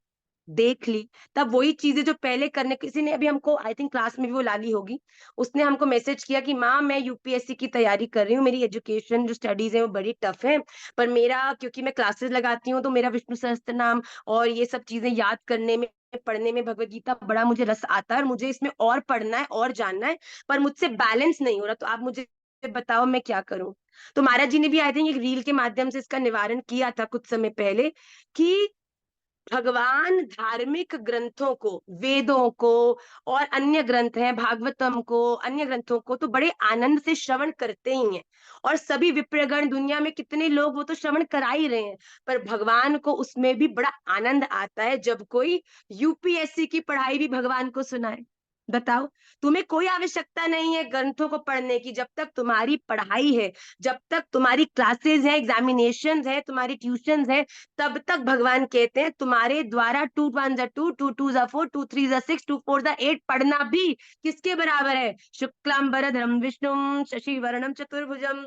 Speaker 1: देख ली। तब वही चीजें जो पहले करने, किसी ने अभी हमको, आई थिंक क्लास में भी वो लाली होगी, उसने हमको मैसेज किया कि माँ मैं यूपीएससी की तैयारी कर रही हूँ, मेरी एजुकेशन जो स्टडीज है वो बड़ी टफ है, पर मेरा क्योंकि मैं क्लासेस लगाती हूँ तो मेरा विष्णु सहस्त्र नाम और ये सब चीजें याद करने में, पढ़ने में, भगवत गीता बड़ा मुझे रस आता है और मुझे इसमें और पढ़ना है और जानना है, पर मुझसे बैलेंस नहीं हो रहा, तो आप मुझे बताओ मैं क्या करूं। तो महाराज जी ने भी आई थिंक एक रील के माध्यम से इसका निवारण किया था कुछ समय पहले कि भगवान धार्मिक ग्रंथों को, वेदों को और अन्य ग्रंथ हैं, भागवतम को, अन्य ग्रंथों को तो बड़े आनंद से श्रवण करते ही हैं, और सभी विप्रगण दुनिया में कितने लोग वो तो श्रवण करा ही रहे हैं, पर भगवान को उसमें भी बड़ा आनंद आता है जब कोई यूपीएससी की पढ़ाई भी भगवान को सुनाए। बताओ, तुम्हें कोई आवश्यकता नहीं है ग्रंथों को पढ़ने की, जब तक तुम्हारी पढ़ाई है, जब तक तुम्हारी क्लासेस हैं, एग्जामिनेशन है, तुम्हारी ट्यूशन है, तब तक भगवान कहते हैं तुम्हारे द्वारा 2 1 2 2 2 4 2 4 6 2 4 8 पढ़ना भी किसके बराबर है, शुक्लांबरधरम विष्णुम शशिवर्णम चतुर्भुजम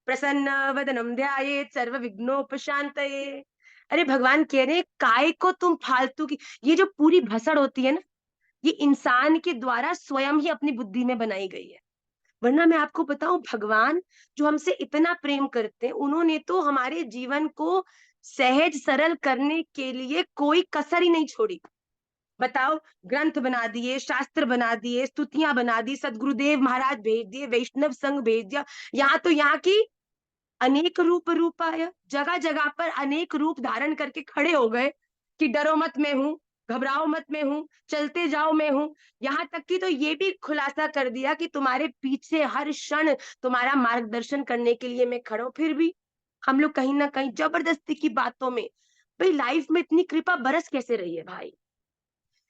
Speaker 1: प्रसन्न वदनम ध्यायेत् सर्व विघ्नोपशांतये। अरे भगवान कह रहे हैं काय को तुम फालतू की, ये जो पूरी भसड़ होती है ना, ये इंसान के द्वारा स्वयं ही अपनी बुद्धि में बनाई गई है। वरना मैं आपको बताऊं, भगवान जो हमसे इतना प्रेम करते हैं, उन्होंने तो हमारे जीवन को सहज सरल करने के लिए कोई कसर ही नहीं छोड़ी। बताओ, ग्रंथ बना दिए, शास्त्र बना दिए, स्तुतियां बना दी, सदगुरुदेव महाराज भेज दिए, वैष्णव संघ भेज दिया, यहाँ तो यहाँ की अनेक रूपाय, जगह जगह पर अनेक रूप धारण करके खड़े हो गए कि डरो मत मैं हूं, घबराओ मत मैं हूं, चलते जाओ मैं हूं। यहाँ तक कि तो ये भी खुलासा कर दिया कि तुम्हारे पीछे हर क्षण तुम्हारा मार्गदर्शन करने के लिए मैं खड़ा हूं। फिर भी हम लोग कहीं ना कहीं जबरदस्ती की बातों में, भाई लाइफ में इतनी कृपा बरस कैसे रही है भाई,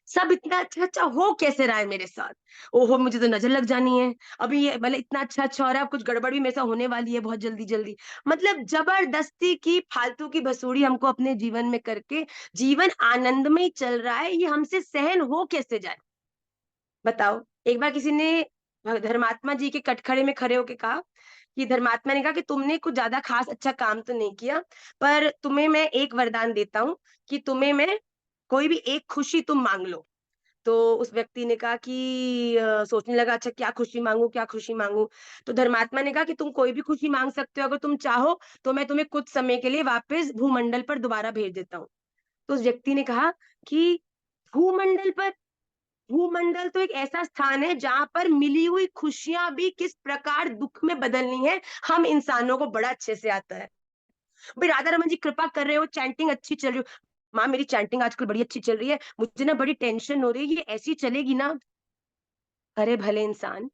Speaker 1: सब इतना अच्छा अच्छा हो कैसे रहा है मेरे साथ, ओहो मुझे तो नजर लग जानी है, अभी ये भले इतना अच्छा अच्छा हो रहा है, कुछ गड़बड़ भी मेरे साथ होने वाली है बहुत जल्दी जल्दी। मतलब जबरदस्ती की फालतू की भसूड़ी हमको अपने जीवन में करके जीवन आनंद में ही चल रहा है, ये हमसे सहन हो कैसे जाए। बताओ, एक बार किसी ने धर्मात्मा जी के कटखड़े में खड़े होके कहा कि, धर्मात्मा ने कहा कि तुमने कुछ ज्यादा खास अच्छा काम तो नहीं किया, पर तुम्हें मैं एक वरदान देता हूँ कि तुम्हें मैं कोई भी एक खुशी तुम मांग लो। तो उस व्यक्ति ने कहा कि सोचने लगा, अच्छा क्या खुशी मांगू, क्या खुशी मांगू। तो धर्मात्मा ने कहा कि तुम कोई भी खुशी मांग सकते हो, अगर तुम चाहो तो मैं तुम्हें कुछ समय के लिए वापस भूमंडल पर दोबारा भेज देता हूँ। तो उस व्यक्ति ने कहा कि भूमंडल पर, भूमंडल तो एक ऐसा स्थान है जहां पर मिली हुई खुशियां भी किस प्रकार दुख में बदलनी है, हम इंसानों को बड़ा अच्छे से आता है। भाई राधा रमन जी कृपा कर रहे हो, चैंटिंग अच्छी चल रही हो, माँ मेरी चैंटिंग आजकल बड़ी अच्छी चल रही है, मुझे ना बड़ी टेंशन हो रही है, ये ऐसी चलेगी ना। अरे भले इंसान,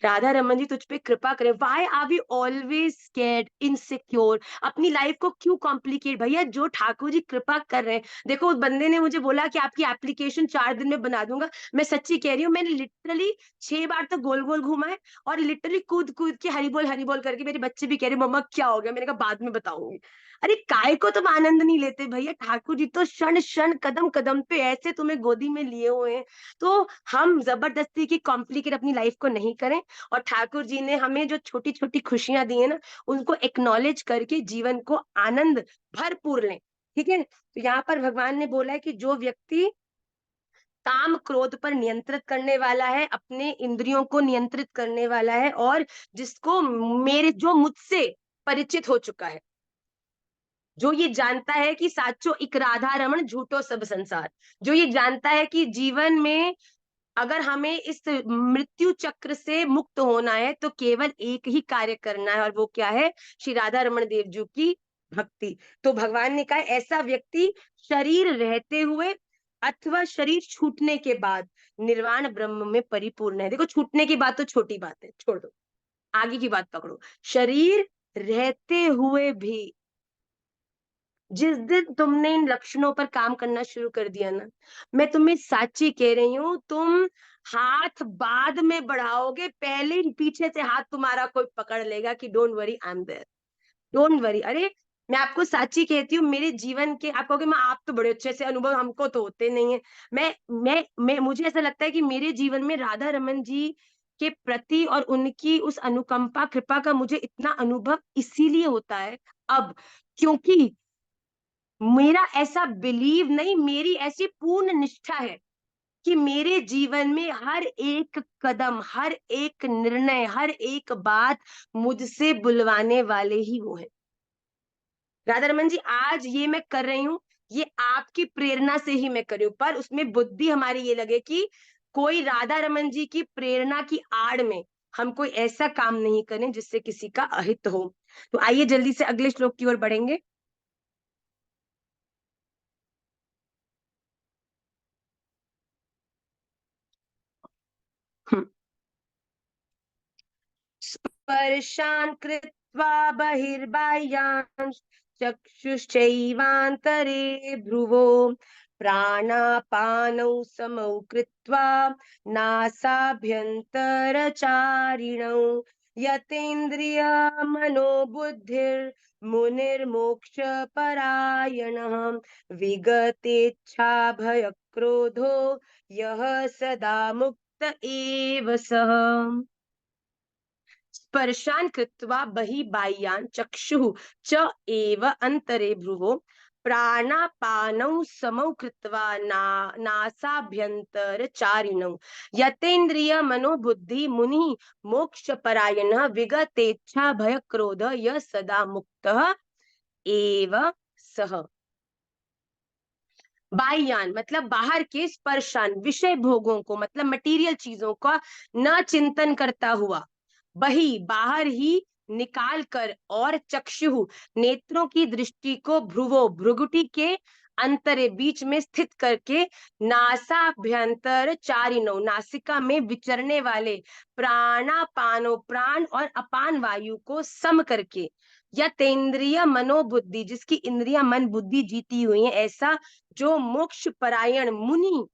Speaker 1: राधा रमन जी तुझ पे कृपा करे। Why are we always scared, insecure, अपनी लाइफ को क्यों कॉम्प्लिकेट? भैया जो ठाकुर जी कृपा कर रहे हैं, देखो उस बंदे ने मुझे बोला कि आपकी एप्लीकेशन 4 दिन में बना दूंगा। मैं सच्ची कह रही हूँ, मैंने लिटरली 6 बार तो गोल गोल घूमा है, और लिटरली कूद कूद के हरी बोल करके, मेरे बच्चे भी कह रहे मम्मा क्या हो गया, मैंने कहा बाद में बताऊंगी। अरे काय को तुम आनंद नहीं लेते भैया? ठाकुर जी तो क्षण क्षण कदम कदम पे ऐसे तुम्हें गोदी में लिए हुए हैं। तो हम जबरदस्ती की कॉम्प्लिकेट अपनी लाइफ को नहीं करें, और ठाकुर जी ने हमें जो छोटी छोटी खुशियां दी है ना, उनको एक्नॉलेज करके जीवन को आनंद भरपूर लें। ठीक है, तो यहाँ पर भगवान ने बोला है कि जो व्यक्ति काम क्रोध पर नियंत्रित करने वाला है, अपने इंद्रियों को नियंत्रित करने वाला है, और जिसको मेरे जो मुझसे परिचित हो चुका है, जो ये जानता है कि साचो इक राधा रमन झूठो सब संसार, जो ये जानता है कि जीवन में अगर हमें इस मृत्यु चक्र से मुक्त होना है तो केवल एक ही कार्य करना है, और वो क्या है? श्री राधा रमन देव जी की भक्ति। तो भगवान ने कहा ऐसा व्यक्ति शरीर रहते हुए अथवा शरीर छूटने के बाद निर्वाण ब्रह्म में परिपूर्ण है। देखो छूटने की बात तो छोटी बात है, छोड़ दो, आगे की बात पकड़ो। शरीर रहते हुए भी जिस दिन तुमने इन लक्षणों पर काम करना शुरू कर दिया ना, मैं तुम्हें साची कह रही हूँ, तुम हाथ बाद में बढ़ाओगे, पहले ही पीछे से हाथ तुम्हारा कोई पकड़ लेगा कि don't worry I am there, don't worry. अरे मैं आपको साची कहती हूँ, मेरे जीवन के, आप कहोगे मैं, आप तो बड़े अच्छे से अनुभव, हमको तो होते नहीं है। मैं मुझे ऐसा लगता है कि मेरे जीवन में राधा रमन जी के प्रति और उनकी उस अनुकंपा कृपा का मुझे इतना अनुभव इसीलिए होता है अब, क्योंकि मेरा ऐसा बिलीव नहीं, मेरी ऐसी पूर्ण निष्ठा है कि मेरे जीवन में हर एक कदम, हर एक निर्णय, हर एक बात मुझसे बुलवाने वाले ही वो है। राधा रमन जी आज ये मैं कर रही हूँ, ये आपकी प्रेरणा से ही मैं कर रही हूँ, पर उसमें बुद्धि हमारी ये लगे कि कोई राधा रमन जी की प्रेरणा की आड़ में हम कोई ऐसा काम नहीं करें जिससे किसी का अहित हो। तो आइए जल्दी से अगले श्लोक की ओर बढ़ेंगे। हम्म। स्पर्शान् कृत्वा बहिर्बाह्यान् चक्षुश्चैवान्तरे भ्रुवो प्राणापानौ समौ कृत्वा नासाभ्यन्तरचारिणौ यतेन्द्रियमनोबुद्धिर्मुनिर्मोक्षपरायणः विगतेच्छाभयक्रोधो यः सदा मुक्त एव सः। स्पर्शान् कृत्वा बहि बाह्यान् चक्षुः च एव अंतरे भ्रुवो प्राणापानौ समौ कृत्वा नासाभ्यन्तरचारिणौ यतेन्द्रिय मनोबुद्धि मुनि मोक्ष परायणः विगतेच्छा भय क्रोध य सदा मुक्तः एव सः। बाह्यान मतलब बाहर के, स्पर्शान विषय भोगों को मतलब मटेरियल चीजों का न चिंतन करता हुआ, बही बाहर ही निकाल कर, और चक्षु नेत्रों की दृष्टि को भ्रुवो भ्रुगुटी के अंतरे बीच में स्थित करके नासाभ्यंतर चारिणो नासिका में विचरने वाले प्राणापानो प्राण और अपान वायु को सम करके, या तेंद्रिय मनोबुद्धि जिसकी इंद्रिया मन बुद्धि जीती हुई है, ऐसा जो मोक्ष परायण मुनि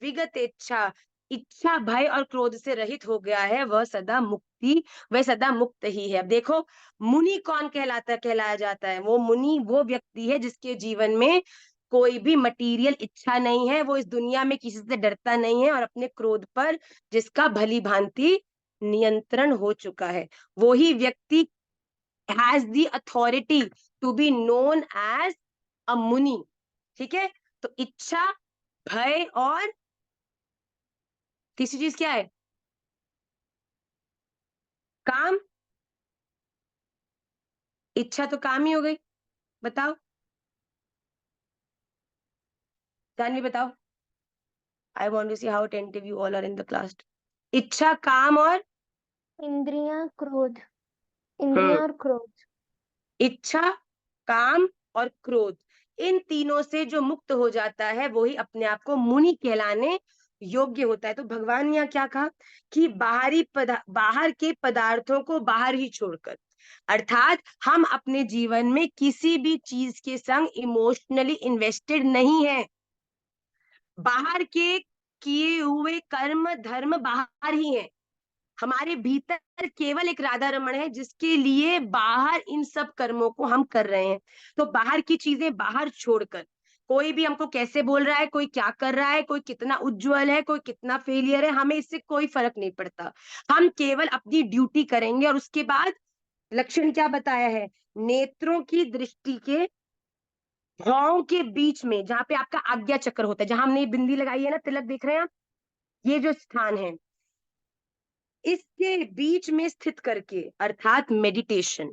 Speaker 1: विगत इच्छा इच्छा भय और क्रोध से रहित हो गया है, वह सदा मुक्ति, वह सदा मुक्त ही है। अब देखो मुनि कौन कहलाता कहलाया जाता है? वो मुनि वो व्यक्ति है जिसके जीवन में कोई भी मटीरियल इच्छा नहीं है, वो इस दुनिया में किसी से डरता नहीं है, और अपने क्रोध पर जिसका भली भांति नियंत्रण हो चुका है, वो ही व्यक्ति has the authority to be known as a muni. ठीक है, तो इच्छा भय और तीसरी चीज क्या है? काम। इच्छा तो काम ही हो गई, बताओ, जानवी बताओ। I want to see how attentive you all are in the class. इच्छा काम और
Speaker 2: इंद्रियां क्रोध,
Speaker 1: हम्म
Speaker 2: इंद्रियां और क्रोध।
Speaker 1: इच्छा काम और क्रोध, इन तीनों से जो मुक्त हो जाता है वही अपने आप को मुनि कहलाने योग्य होता है। तो भगवान ने यहाँ क्या कहा कि बाहर के पदार्थों को बाहर ही छोड़कर, अर्थात हम अपने जीवन में किसी भी चीज के संग इमोशनली इन्वेस्टेड नहीं है। बाहर के किए हुए कर्म धर्म बाहर ही है, हमारे भीतर केवल एक राधा रमण है जिसके लिए बाहर इन सब कर्मों को हम कर रहे हैं। तो बाहर की चीजें बाहर छोड़कर, कोई भी हमको कैसे बोल रहा है, कोई क्या कर रहा है, कोई कितना उज्जवल है, कोई कितना फेलियर है, हमें इससे कोई फर्क नहीं पड़ता। हम केवल अपनी ड्यूटी करेंगे। और उसके बाद लक्षण क्या बताया है, नेत्रों की दृष्टि के भावों के बीच में, जहां पे आपका आज्ञा चक्र होता है, जहां हमने ये बिंदी लगाई है ना, तिलक देख रहे हैं आप, ये जो स्थान है, इसके बीच में स्थित करके, अर्थात मेडिटेशन,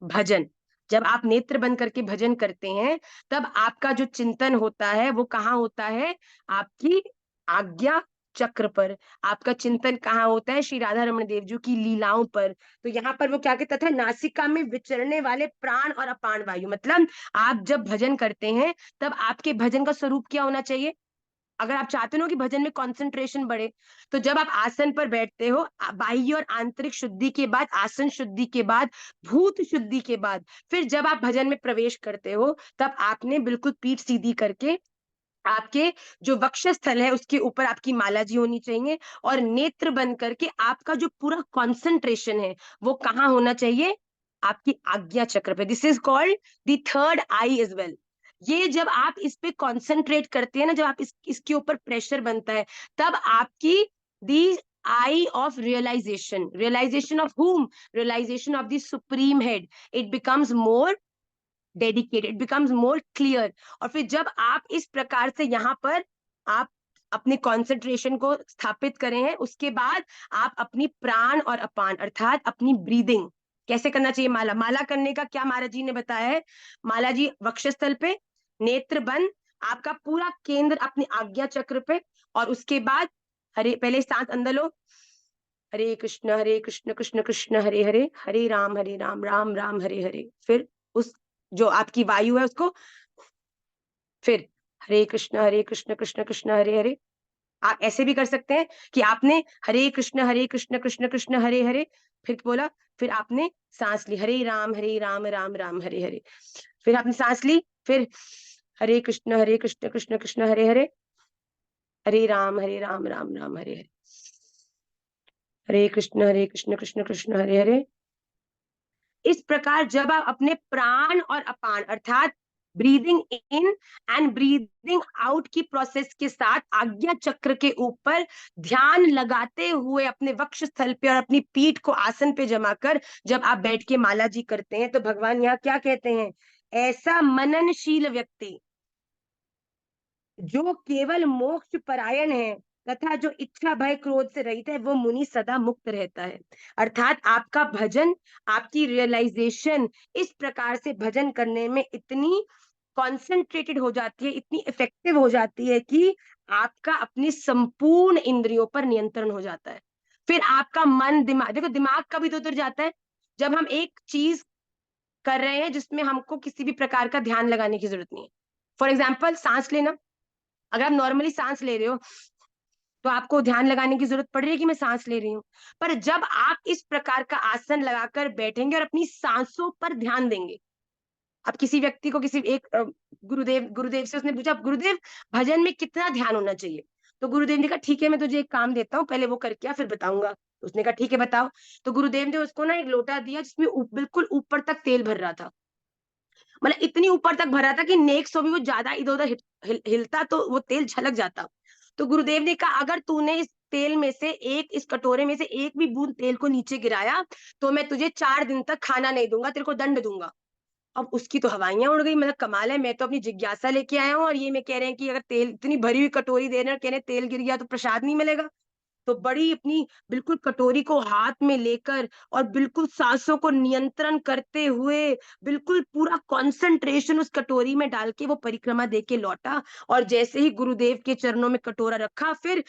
Speaker 1: भजन, जब आप नेत्र बंद करके भजन करते हैं, तब आपका जो चिंतन होता है वो कहाँ होता है, आपकी आज्ञा चक्र पर। आपका चिंतन कहाँ होता है, श्री राधा रमन देव जी की लीलाओं पर। तो यहाँ पर वो क्या कहता था, नासिका में विचरने वाले प्राण और अपान वायु, मतलब आप जब भजन करते हैं तब आपके भजन का स्वरूप क्या होना चाहिए। अगर आप चाहते हो कि भजन में कंसंट्रेशन बढ़े, तो जब आप आसन पर बैठते हो, बाह्य और आंतरिक शुद्धि के बाद, आसन शुद्धि के बाद, भूत शुद्धि के बाद, फिर जब आप भजन में प्रवेश करते हो, तब आपने बिल्कुल पीठ सीधी करके, आपके जो वक्षस्थल है उसके ऊपर आपकी माला जी होनी चाहिए, और नेत्र बंद करके आपका जो पूरा कंसंट्रेशन है वो कहाँ होना चाहिए, आपकी आज्ञा चक्र पे। This is called the third eye as well. ये जब आप इस पे कंसंट्रेट करते हैं ना, जब आप इसके ऊपर प्रेशर बनता है, तब आपकी the eye of realisation, realisation of whom, realisation of the supreme head, it becomes more dedicated, becomes more clear. और फिर जब आप इस प्रकार से यहाँ पर आप अपने कॉन्सेंट्रेशन को स्थापित करें हैं, उसके बाद आप अपनी प्राण और अपान, अर्थात अपनी ब्रीदिंग कैसे करना चाहिए, माला, माला करने का क्या महाराज जी ने बताया है, माला जी वक्षस्थल पे, नेत्र बंद, आपका पूरा केंद्र अपनी आज्ञा चक्र पे, और उसके बाद हरे, पहले सांस अंदर लो, हरे कृष्ण कृष्ण कृष्ण हरे हरे, हरे राम राम राम हरे हरे। फिर उस जो आपकी वायु है उसको, फिर हरे कृष्ण कृष्ण कृष्ण हरे हरे। आप ऐसे भी कर सकते हैं कि आपने हरे कृष्ण कृष्ण कृष्ण हरे हरे, फिर बोला, फिर आपने सांस ली, हरे राम राम राम हरे हरे, फिर आपने सांस ली, फिर हरे कृष्ण कृष्ण कृष्ण हरे हरे, हरे राम राम राम हरे हरे, हरे कृष्ण कृष्ण कृष्ण हरे हरे। इस प्रकार जब आप अपने प्राण और अपान, अर्थात breathing in and breathing out की प्रोसेस के साथ आज्ञा चक्र के ऊपर ध्यान लगाते हुए अपने वक्ष स्थल पे और अपनी पीठ को आसन पे जमा कर जब आप बैठ के माला जी करते हैं, तो भगवान यहाँ क्या कहते हैं, ऐसा मननशील व्यक्ति जो केवल मोक्ष परायण है तथा जो इच्छा भय क्रोध से रहित है, वो मुनि सदा मुक्त रहता है। अर्थात आपका भजन, आपकी रियलाइजेशन इस प्रकार से भजन करने में इतनी कॉन्सेंट्रेटेड हो जाती है, इतनी इफेक्टिव हो जाती है कि आपका अपनी संपूर्ण इंद्रियों पर नियंत्रण हो जाता है। फिर आपका मन दिमाग, देखो दिमाग कभी तो उतर जाता है जब हम एक चीज कर रहे हैं जिसमें हमको किसी भी प्रकार का ध्यान लगाने की जरूरत नहीं है। फॉर एग्जाम्पल सांस लेना, अगर आप नॉर्मली सांस ले रहे हो तो आपको ध्यान लगाने की जरूरत पड़ रही है कि मैं सांस ले रही हूँ। पर जब आप इस प्रकार का आसन लगाकर बैठेंगे और अपनी सांसों पर ध्यान देंगे, अब किसी व्यक्ति को, किसी एक गुरुदेव गुरुदेव से उसने पूछा, गुरुदेव भजन में कितना ध्यान होना चाहिए। तो गुरुदेव ने कहा ठीक है, मैं तुझे एक काम देता हूँ, पहले वो करके आ, फिर बताऊंगा। तो उसने कहा ठीक है बताओ। तो गुरुदेव ने उसको ना एक लोटा दिया जिसमें बिल्कुल ऊपर तक तेल भर रहा था, मतलब इतनी ऊपर तक भरा था कि नेक्स्ट सो भी वो ज्यादा इधर उधर हिलता तो वो तेल झलक जाता। तो गुरुदेव ने कहा अगर तूने इस तेल में से एक, इस कटोरे में से एक भी बूंद तेल को नीचे गिराया तो मैं तुझे 4 दिन तक खाना नहीं दूंगा, तेरे को दंड दूंगा। अब उसकी तो हवाइयां उड़ गई, मतलब कमाल है, मैं तो अपनी जिज्ञासा लेके आया हूँ और ये मैं कह रहे हैं कि अगर तेल, इतनी भरी हुई कटोरी दे रहे हैं और कह रहे हैं तेल गिर गया तो प्रसाद नहीं मिलेगा। तो बड़ी अपनी बिल्कुल कटोरी को हाथ में लेकर और बिल्कुल सांसों को नियंत्रण करते हुए, बिल्कुल पूरा कंसंट्रेशन उस कटोरी में डाल के वो परिक्रमा दे के लौटा। और जैसे ही गुरुदेव के चरणों में कटोरा रखा, फिर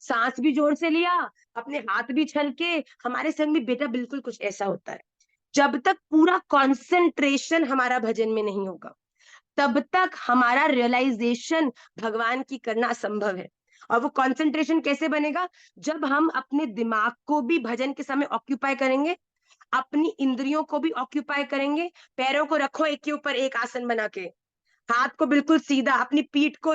Speaker 1: सांस भी जोर से लिया, अपने हाथ भी छलके। हमारे संग भी बेटा बिल्कुल कुछ ऐसा होता है, जब तक पूरा कंसंट्रेशन हमारा भजन में नहीं होगा, तब तक हमारा रियलाइजेशन भगवान की करना असंभव है। और वो कंसंट्रेशन कैसे बनेगा? जब हम अपने दिमाग को भी भजन के समय ऑक्यूपाई करेंगे, अपनी इंद्रियों को भी ऑक्यूपाई करेंगे। पैरों को रखो एक के ऊपर एक आसन बना के, हाथ को बिल्कुल सीधा, अपनी पीठ को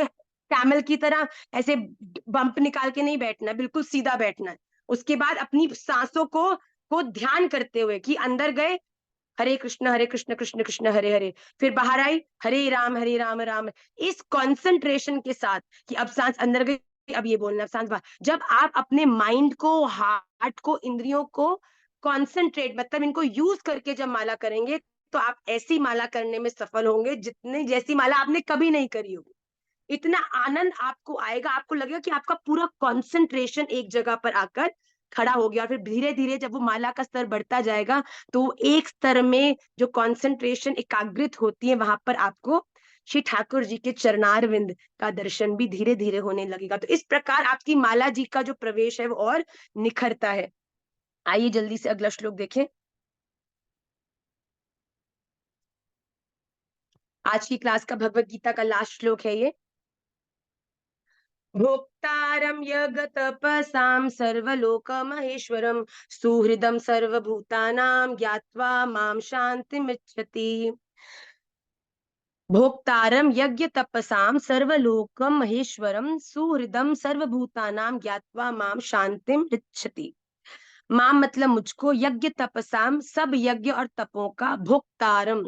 Speaker 1: कैमल की तरह ऐसे बम्प निकाल के नहीं बैठना, बिल्कुल सीधा बैठना है। उसके बाद अपनी सांसों को ध्यान करते हुए कि अंदर गए हरे कृष्ण कृष्ण कृष्ण हरे हरे, फिर बाहर आई हरे राम राम। इस कंसंट्रेशन के साथ कि अब सांस अंदर गई, अब ये बोलना, अब सांस बाहर। जब आप अपने माइंड को, हार्ट को, इंद्रियों को कॉन्सेंट्रेट, मतलब इनको यूज करके जब माला करेंगे, तो आप ऐसी माला करने में सफल होंगे जितने जैसी माला आपने कभी नहीं करी होगी। इतना आनंद आपको आएगा, आपको लगेगा कि आपका पूरा कंसंट्रेशन एक जगह पर आकर खड़ा हो गया। और फिर धीरे धीरे जब वो माला का स्तर बढ़ता जाएगा, तो एक स्तर में जो कंसंट्रेशन एकाग्रित होती है, वहां पर आपको श्री ठाकुर जी के चरणारविंद का दर्शन भी धीरे धीरे होने लगेगा। तो इस प्रकार आपकी माला जी का जो प्रवेश है वो और निखरता है। आइए जल्दी से अगला श्लोक देखें। आज की क्लास का भगवत गीता का लास्ट श्लोक है ये। भोक्तारं यगतपसां सर्वलोकमहेश्वरं सुहृदं सर्वभूतानां ज्ञात्वा मां शान्तिमिच्छति। भोक्तारं यज्ञ तपसां सर्वलोकम महेश्वरम सुहृदम सर्वभूतानां ज्ञात्वा माम शांतिम इच्छति। माम मतलब मुझको, यज्ञ तपसाम सब यज्ञ और तपों का, भोक्तारम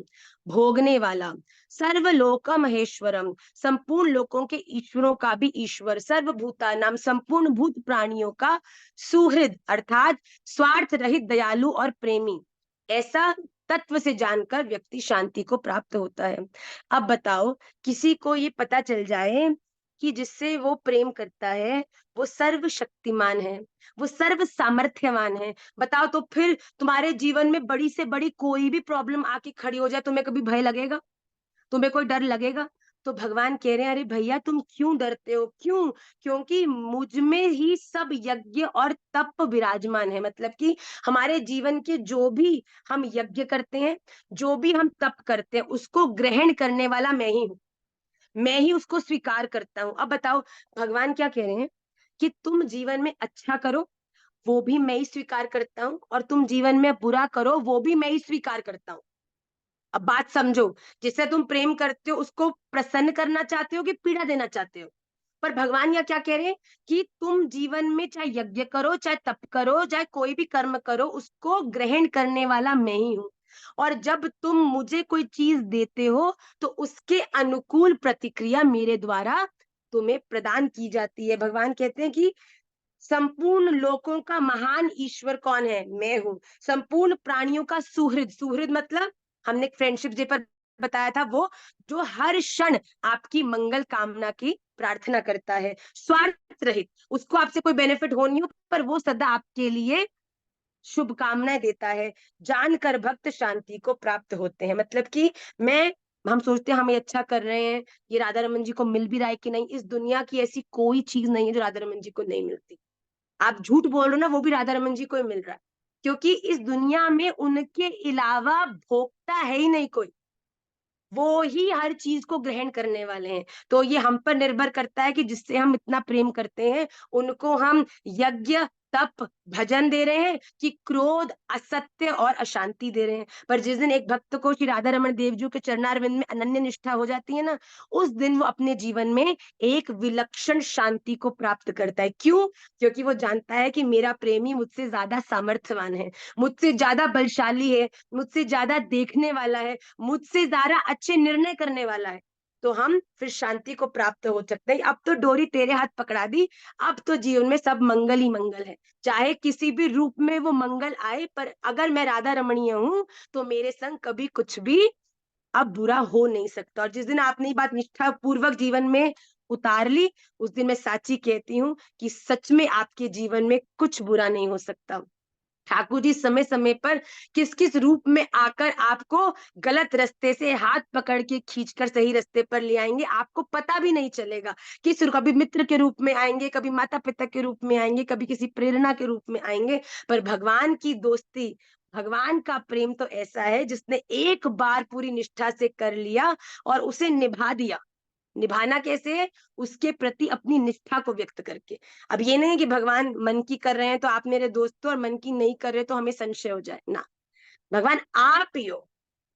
Speaker 1: भोगने वाला, सर्वलोक महेश्वरम संपूर्ण लोकों के ईश्वरों का भी ईश्वर, सर्वभूतानाम संपूर्ण भूत प्राणियों का सुहृद अर्थात स्वार्थ रहित, दयालु और प्रेमी, ऐसा तत्व से जानकर व्यक्ति शांति को प्राप्त होता है। अब बताओ, किसी को ये पता चल जाए कि जिससे वो प्रेम करता है वो सर्वशक्तिमान है, वो सर्व सामर्थ्यवान है, बताओ तो फिर तुम्हारे जीवन में बड़ी से बड़ी कोई भी प्रॉब्लम आके खड़ी हो जाए, तुम्हें कभी भय लगेगा? तुम्हें कोई डर लगेगा? तो भगवान कह रहे हैं, अरे भैया तुम क्यों डरते हो? क्यों? क्योंकि मुझ में ही सब यज्ञ और तप विराजमान है। मतलब कि हमारे जीवन के जो भी हम यज्ञ करते हैं, जो भी हम तप करते हैं, उसको ग्रहण करने वाला मैं ही हूँ, मैं ही उसको स्वीकार करता हूँ। अब बताओ, भगवान क्या कह रहे हैं कि तुम जीवन में अच्छा करो, वो भी मैं ही स्वीकार करता हूँ, और तुम जीवन में बुरा करो, वो भी मैं ही स्वीकार करता हूँ। अब बात समझो, जिससे तुम प्रेम करते हो उसको प्रसन्न करना चाहते हो कि पीड़ा देना चाहते हो? पर भगवान यहाँ क्या कह रहे हैं कि तुम जीवन में चाहे यज्ञ करो, चाहे तप करो, चाहे कोई भी कर्म करो, उसको ग्रहण करने वाला मैं ही हूँ। और जब तुम मुझे कोई चीज देते हो, तो उसके अनुकूल प्रतिक्रिया मेरे द्वारा तुम्हें प्रदान की जाती है। भगवान कहते हैं कि संपूर्ण लोकों का महान ईश्वर कौन है? मैं हूँ। संपूर्ण प्राणियों का सुहृद, सुहृद मतलब हमने फ्रेंडशिप डे पर बताया था, वो जो हर क्षण आपकी मंगल कामना की प्रार्थना करता है, स्वार्थ रहित, उसको आपसे कोई बेनिफिट हो नहीं हो, पर वो सदा आपके लिए शुभकामनाएं देता है। जानकर भक्त शांति को प्राप्त होते हैं। मतलब कि मैं हम सोचते हैं हम ये अच्छा कर रहे हैं, ये राधा रमन जी को मिल भी रहा है कि नहीं। इस दुनिया की ऐसी कोई चीज नहीं है जो राधा रमन जी को नहीं मिलती। आप झूठ बोल रहे हो ना, वो भी राधा रमन जी को ही मिल रहा है, क्योंकि इस दुनिया में उनके अलावा भोक्ता है ही नहीं कोई, वो ही हर चीज को ग्रहण करने वाले हैं। तो ये हम पर निर्भर करता है कि जिससे हम इतना प्रेम करते हैं, उनको हम यज्ञ तप भजन दे रहे हैं कि क्रोध, असत्य और अशांति दे रहे हैं। पर जिस दिन एक भक्त को श्री राधा रमन देव जी के चरणारविंद में अनन्य निष्ठा हो जाती है ना, उस दिन वो अपने जीवन में एक विलक्षण शांति को प्राप्त करता है। क्यों? क्योंकि वो जानता है कि मेरा प्रेमी मुझसे ज्यादा सामर्थ्यवान है, मुझसे ज्यादा बलशाली है, मुझसे ज्यादा देखने वाला है, मुझसे ज्यादा अच्छे निर्णय करने वाला है। तो हम फिर शांति को प्राप्त हो सकते हैं। अब तो डोरी तेरे हाथ पकड़ा दी, अब तो जीवन में सब मंगल ही मंगल है, चाहे किसी भी रूप में वो मंगल आए, पर अगर मैं राधा रमणीय हूं तो मेरे संग कभी कुछ भी अब बुरा हो नहीं सकता। और जिस दिन आपने ये बात निष्ठा पूर्वक जीवन में उतार ली, उस दिन मैं साची कहती हूँ कि सच में आपके जीवन में कुछ बुरा नहीं हो सकता। ठाकुर जी समय समय पर किस किस रूप में आकर आपको गलत रास्ते से हाथ पकड़ के खींचकर सही रास्ते पर ले आएंगे, आपको पता भी नहीं चलेगा। कभी मित्र के रूप में आएंगे, कभी माता पिता के रूप में आएंगे, कभी किसी प्रेरणा के रूप में आएंगे। पर भगवान की दोस्ती, भगवान का प्रेम तो ऐसा है जिसने एक बार पूरी निष्ठा से कर लिया और उसे निभा दिया। निभाना कैसे है? उसके प्रति अपनी निष्ठा को व्यक्त करके। अब ये नहीं कि भगवान मन की कर रहे हैं तो आप मेरे दोस्त हो, और मन की नहीं कर रहे तो हमें संशय हो जाए ना। भगवान आप ही हो।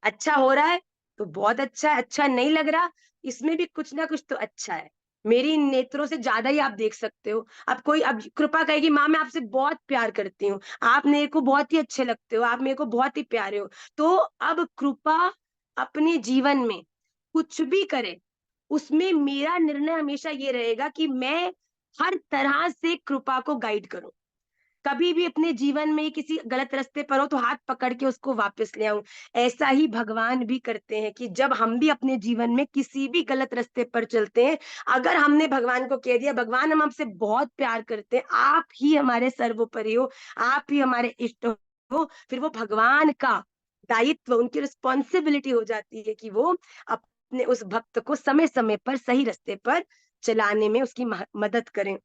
Speaker 1: अच्छा हो रहा है तो बहुत अच्छा है, अच्छा नहीं लग रहा इसमें भी कुछ ना कुछ तो अच्छा है। मेरी इन नेत्रों से ज्यादा ही आप देख सकते हो। अब कोई अब कृपा कहेगी माँ मैं आपसे बहुत प्यार करती हूँ, आप मेरे को बहुत ही अच्छे लगते हो, आप मेरे को बहुत ही प्यारे हो, तो अब कृपा अपने जीवन में कुछ भी करे, उसमें मेरा निर्णय हमेशा ये रहेगा कि मैं हर तरह से कृपा को गाइड करूं। कभी भी अपने जीवन में किसी गलत रास्ते पर हो तो हाथ पकड़ के उसको वापस ले आऊं। ऐसा ही भगवान भी करते हैं कि जब हम भी अपने जीवन में किसी भी गलत रास्ते पर चलते हैं, अगर हमने भगवान को कह दिया भगवान हम आपसे बहुत प्यार करते हैं, आप ही हमारे सर्वोपरि हो, आप ही हमारे इष्ट हो, फिर वो भगवान का दायित्व, उनकी रिस्पॉन्सिबिलिटी हो जाती है कि वो अपने उस भक्त को समय समय पर सही रास्ते पर चलाने में उसकी मदद करें।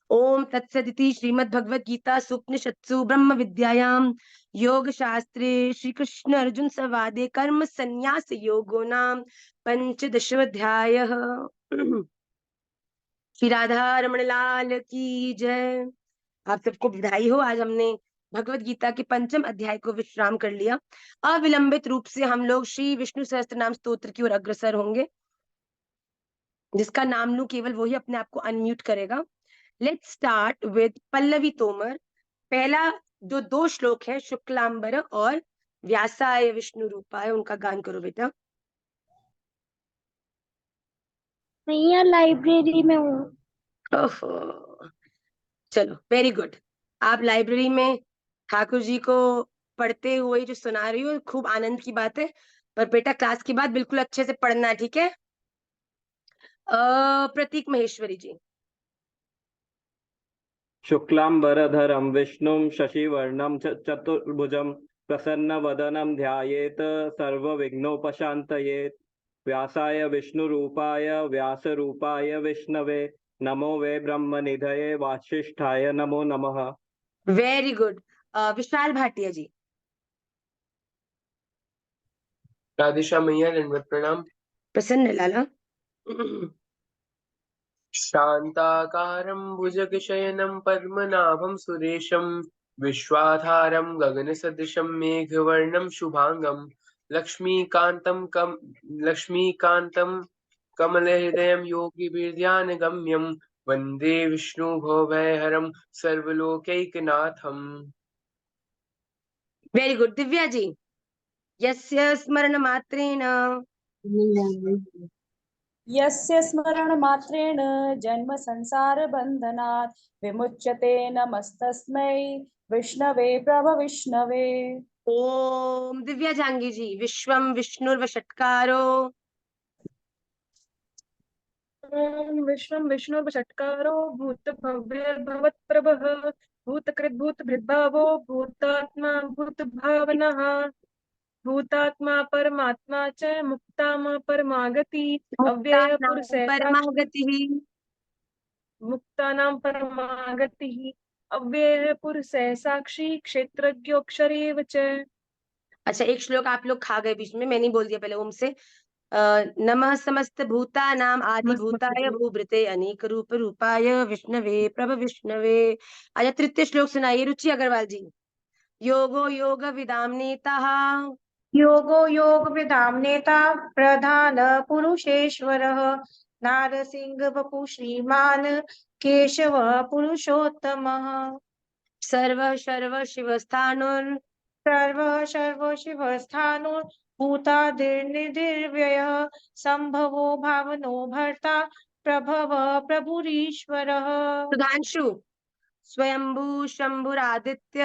Speaker 1: ओम तत्सदिति श्रीमद्भगवद गीता सुपनिषत्सु ब्रह्म विद्यायाम योग शास्त्रे श्री कृष्ण अर्जुन संवादे कर्म संन्यास योगो नाम पंचदशोऽध्यायः। श्री राधा रमण लाल की जय। आप सबको बधाई हो, आज हमने भगवत गीता के पंचम अध्याय को विश्राम कर लिया। अविलंबित रूप से हम लोग श्री विष्णु सहस्त्रनाम स्तोत्र की ओर अग्रसर होंगे। जिसका नाम लूं केवल वही अपने आप को अनम्यूट करेगा। Let's start with Pallavi Tomar. पहला जो दो श्लोक है शुक्लांबर और व्यासाय विष्णु रूपाय, उनका गान करो बेटा।
Speaker 2: नहीं यार, लाइब्रेरी में हूँ।
Speaker 1: ओहो, चलो वेरी गुड। आप लाइब्रेरी में ठाकुर जी को पढ़ते हुए जो सुना रही हो खूब आनंद की बात है, पर बेटा क्लास के बाद बिल्कुल अच्छे से पढ़ना है, ठीक है? प्रतीक महेश्वरी जी।
Speaker 3: शुक्लांबरधरं विष्णुं शशिवर्णं चतुर्भुजं प्रसन्नवदनं ध्यायेत् सर्वविघ्नोपशान्तये। व्यासाय विष्णुरूपाय व्यासरूपाय विष्णवे नमो वे ब्रह्मनिधये वासिष्ठाय नमो नमः।
Speaker 1: Very good. विशाल भाटिया जी।
Speaker 4: राधिशा मैया दंडवत प्रणाम।
Speaker 1: प्रसन्न लाला।
Speaker 4: शान्ताकारं भुजगशयनं पद्मनाभं सुरेशं विश्वाधारं गगनसदृशं मेघवर्णं शुभांगं लक्ष्मीकान्तं कमलहृदयं योगिभिर्ध्यानगम्यं वन्दे विष्णुभवभयहरं सर्वलोकैकनाथम्।
Speaker 1: Very good. दिव्या जी। यस्य स्मरण मात्रेण
Speaker 5: यस्य स्मरणमात्रेण जन्म संसार बंधनात् विमुच्यते नमस्तस्मै विष्णवे प्रभविष्णवे।
Speaker 1: ओम। दिव्या जांगी जी। विश्वम विष्णुर्वषट्कारो
Speaker 6: ओम विश्वं विष्णुर्वषट्कारो भूतभव्यर्भवत्प्रभः भूतकृद्भूतभृद्भावो भूतात्मा भूतभावनः भूतात्मा परमात्मा च मुक्तामा परमागति अव्यय
Speaker 1: परमागतिः
Speaker 6: मुक्तानां परमागतिः अव्ययः पुरुषः साक्षी क्षेत्रज्ञोऽक्षरेव च।
Speaker 1: अच्छा, एक श्लोक आप लोग खा गए बीच में, मैं नहीं बोल दिया पहले ओम से। नमः समस्त भूतानाम आदि भूताय भूभृते अनेक रूप रूपाय विष्णवे प्रभ विष्णवे। अच्छा, तृतीय श्लोक सुनाइए रुचि अग्रवाल जी। योगो योग विदाम नेता
Speaker 7: योगो योग विदाम नेता प्रधान पुरुषेश्वरः नारसिंह वपु श्रीमान केशव पुरुषोत्तमः
Speaker 1: सर्व सर्व शिवस्थानुर
Speaker 7: सर्व शिव स्थानो भूतादिर्निधिर्व्ययः संभवो भावनो भर्ता प्रभव प्रभुरीश्वरः।
Speaker 1: सुधांशु। स्वयंभू शंभुरादित्य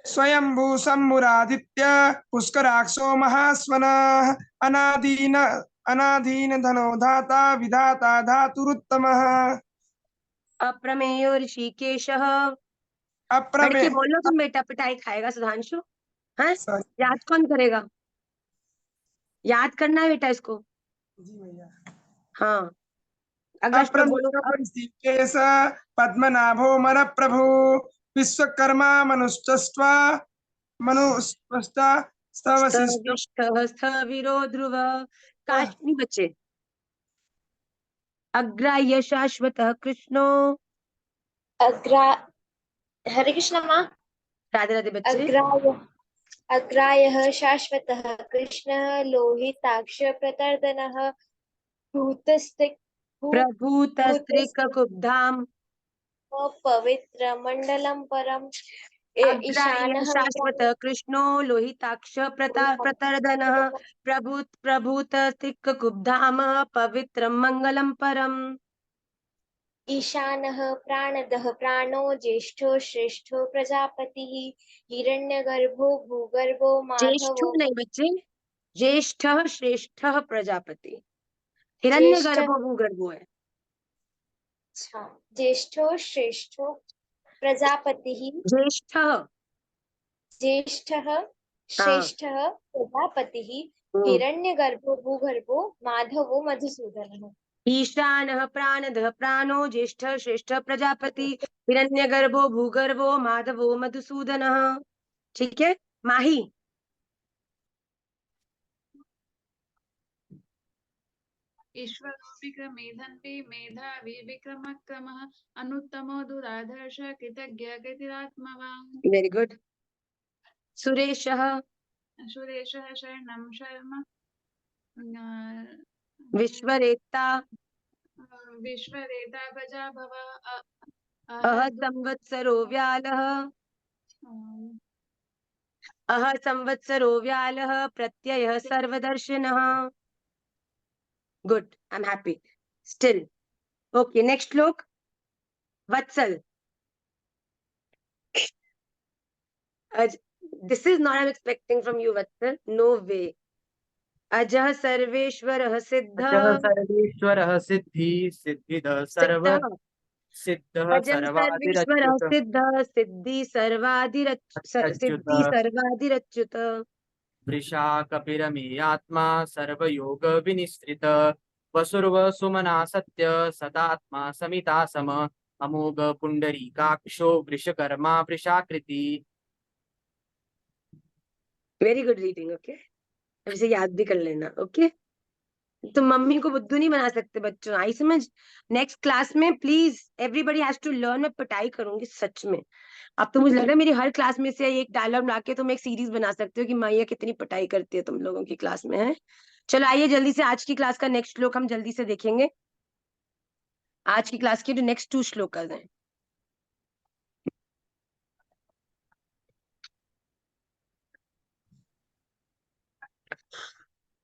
Speaker 8: स्वयंभू शंभुरादित्य पुष्कराक्षो महास्वनः अनादीन धनो धाता विधाता धातुरुत्तमः
Speaker 1: अप्रमेयो ऋषिकेशः। पढ़
Speaker 8: अप्रमे
Speaker 1: के बोलो तुम बेटा, पिटाई खाएगा सुधांशु। हाँ,
Speaker 8: सॉरी
Speaker 1: याद कौन करेगा? याद करना है बेटा इसको।
Speaker 8: जी भैया।
Speaker 1: हाँ, अगला श्लोक बोलो
Speaker 8: अप्रमेयो
Speaker 1: अब।
Speaker 8: ऋषिकेश पद्मनाभो मन प्रभु विश्वकर्मा मनुष्यस्त्वा मनुष्यस्ता स्तवशिष्टो
Speaker 1: स्तविष्ठः स्थविरो ध्रुव। काश नहीं बच्चे। अग्राह्य शाश्वतः कृष्णो।
Speaker 2: अग्रा हरे कृष्ण माँ।
Speaker 1: राधे राधे बच्चे।
Speaker 2: अग्रायः शाश्वतः कृष्णः लोहिताक्ष प्रतर्दनः भूतस्त्रिक्
Speaker 1: प्रभूतस्त्रिककुब्धाम्
Speaker 2: पवित्रमण्डलं परम्
Speaker 1: अग्राह्य
Speaker 2: ईशानः
Speaker 1: शाश्वतः कृष्णो लोहिताक्ष प्रतर्दनः प्रभूतस्त्रिककुब्धाम पवित्रं मङ्गलं परम्।
Speaker 2: ईशानः प्राणदः प्राणो ज्येष्ठो श्रेष्ठो प्रजापतिः हिरण्यगर्भो भूगर्भो
Speaker 1: ज्येष्ठो
Speaker 2: माधवो
Speaker 1: नहीं बच्चे, ज्येष्ठः श्रेष्ठः प्रजापति।
Speaker 2: ज्येष्ठ
Speaker 1: हिरण्यगर्भो भूगर्भो है।
Speaker 2: अच्छा ज्येष्ठो श्रेष्ठो प्रजापतिः
Speaker 1: ज्येष्ठः।
Speaker 2: ज्येष्ठः
Speaker 1: हाँ।
Speaker 2: श्रेष्ठः प्रजापतिः
Speaker 1: हम्म।
Speaker 2: हिरण्यगर्भो भूगर्भो माधवो मधुसूदनः
Speaker 1: ईशानः प्राणदः प्राणो ज्येष्ठः श्रेष्ठः प्रजापति हिरण्यगर्भो भूगर्भो माधवो मधुसूदनः। ठीक है माही।
Speaker 9: ईश्वरो विक्रमेधन्ति मेधावी विक्रमक्रमः अनुत्तमो दुराधर्ष कृतज्ञ कृतिरात्मवान्
Speaker 1: वेरी गुड। सुरेशः।
Speaker 9: सुरेशः शरणं शर्म
Speaker 1: विश्वरेता।
Speaker 9: विश्वरेता प्रजा भव
Speaker 1: अह संवत्सरो व्यालः। अह संवत्सरो व्यालः प्रत्ययः सर्वदर्शिनः। Good, I am happy still. Okay next shloka. Vatsal. This is not I am expecting from you Vatsal, no way. अजः सर्वेश्वरः
Speaker 10: अजः
Speaker 1: सिद्धः।
Speaker 10: सर्वेश्वरः सिद्धिदः
Speaker 1: सिद्धः।
Speaker 10: सिद्धः
Speaker 1: अजः सर्वेश्वरः
Speaker 10: सर्वादिरच्युतः
Speaker 1: सिद्धः सिद्धि
Speaker 10: अच्युतः
Speaker 1: सर्वादिरच्युत।
Speaker 10: वृषा कपिरमेयात्मा सर्वयोग वसुर्वसुमना सत्य सदात्मा समिता सम अमोघ पुंडरीकाक्षो वृषकर्मा वृषाकृति।
Speaker 1: Very good reading. ओके इसे याद भी कर लेना। ओके तो मम्मी को बुद्धू नहीं बना सकते बच्चों, आई समझ। नेक्स्ट क्लास में please everybody has to learn. मैं पिटाई करूंगी सच में। अब तो मुझे लग रहा है मेरी हर क्लास में से एक डायलॉग ला के तुम एक सीरीज बना सकते हो कि मैया कितनी पिटाई करती है तुम लोगों की क्लास में है। चलो आइए जल्दी से आज की क्लास का नेक्स्ट श्लोक हम जल्दी से देखेंगे। आज की क्लास के जो नेक्स्ट 2 श्लोक हैं।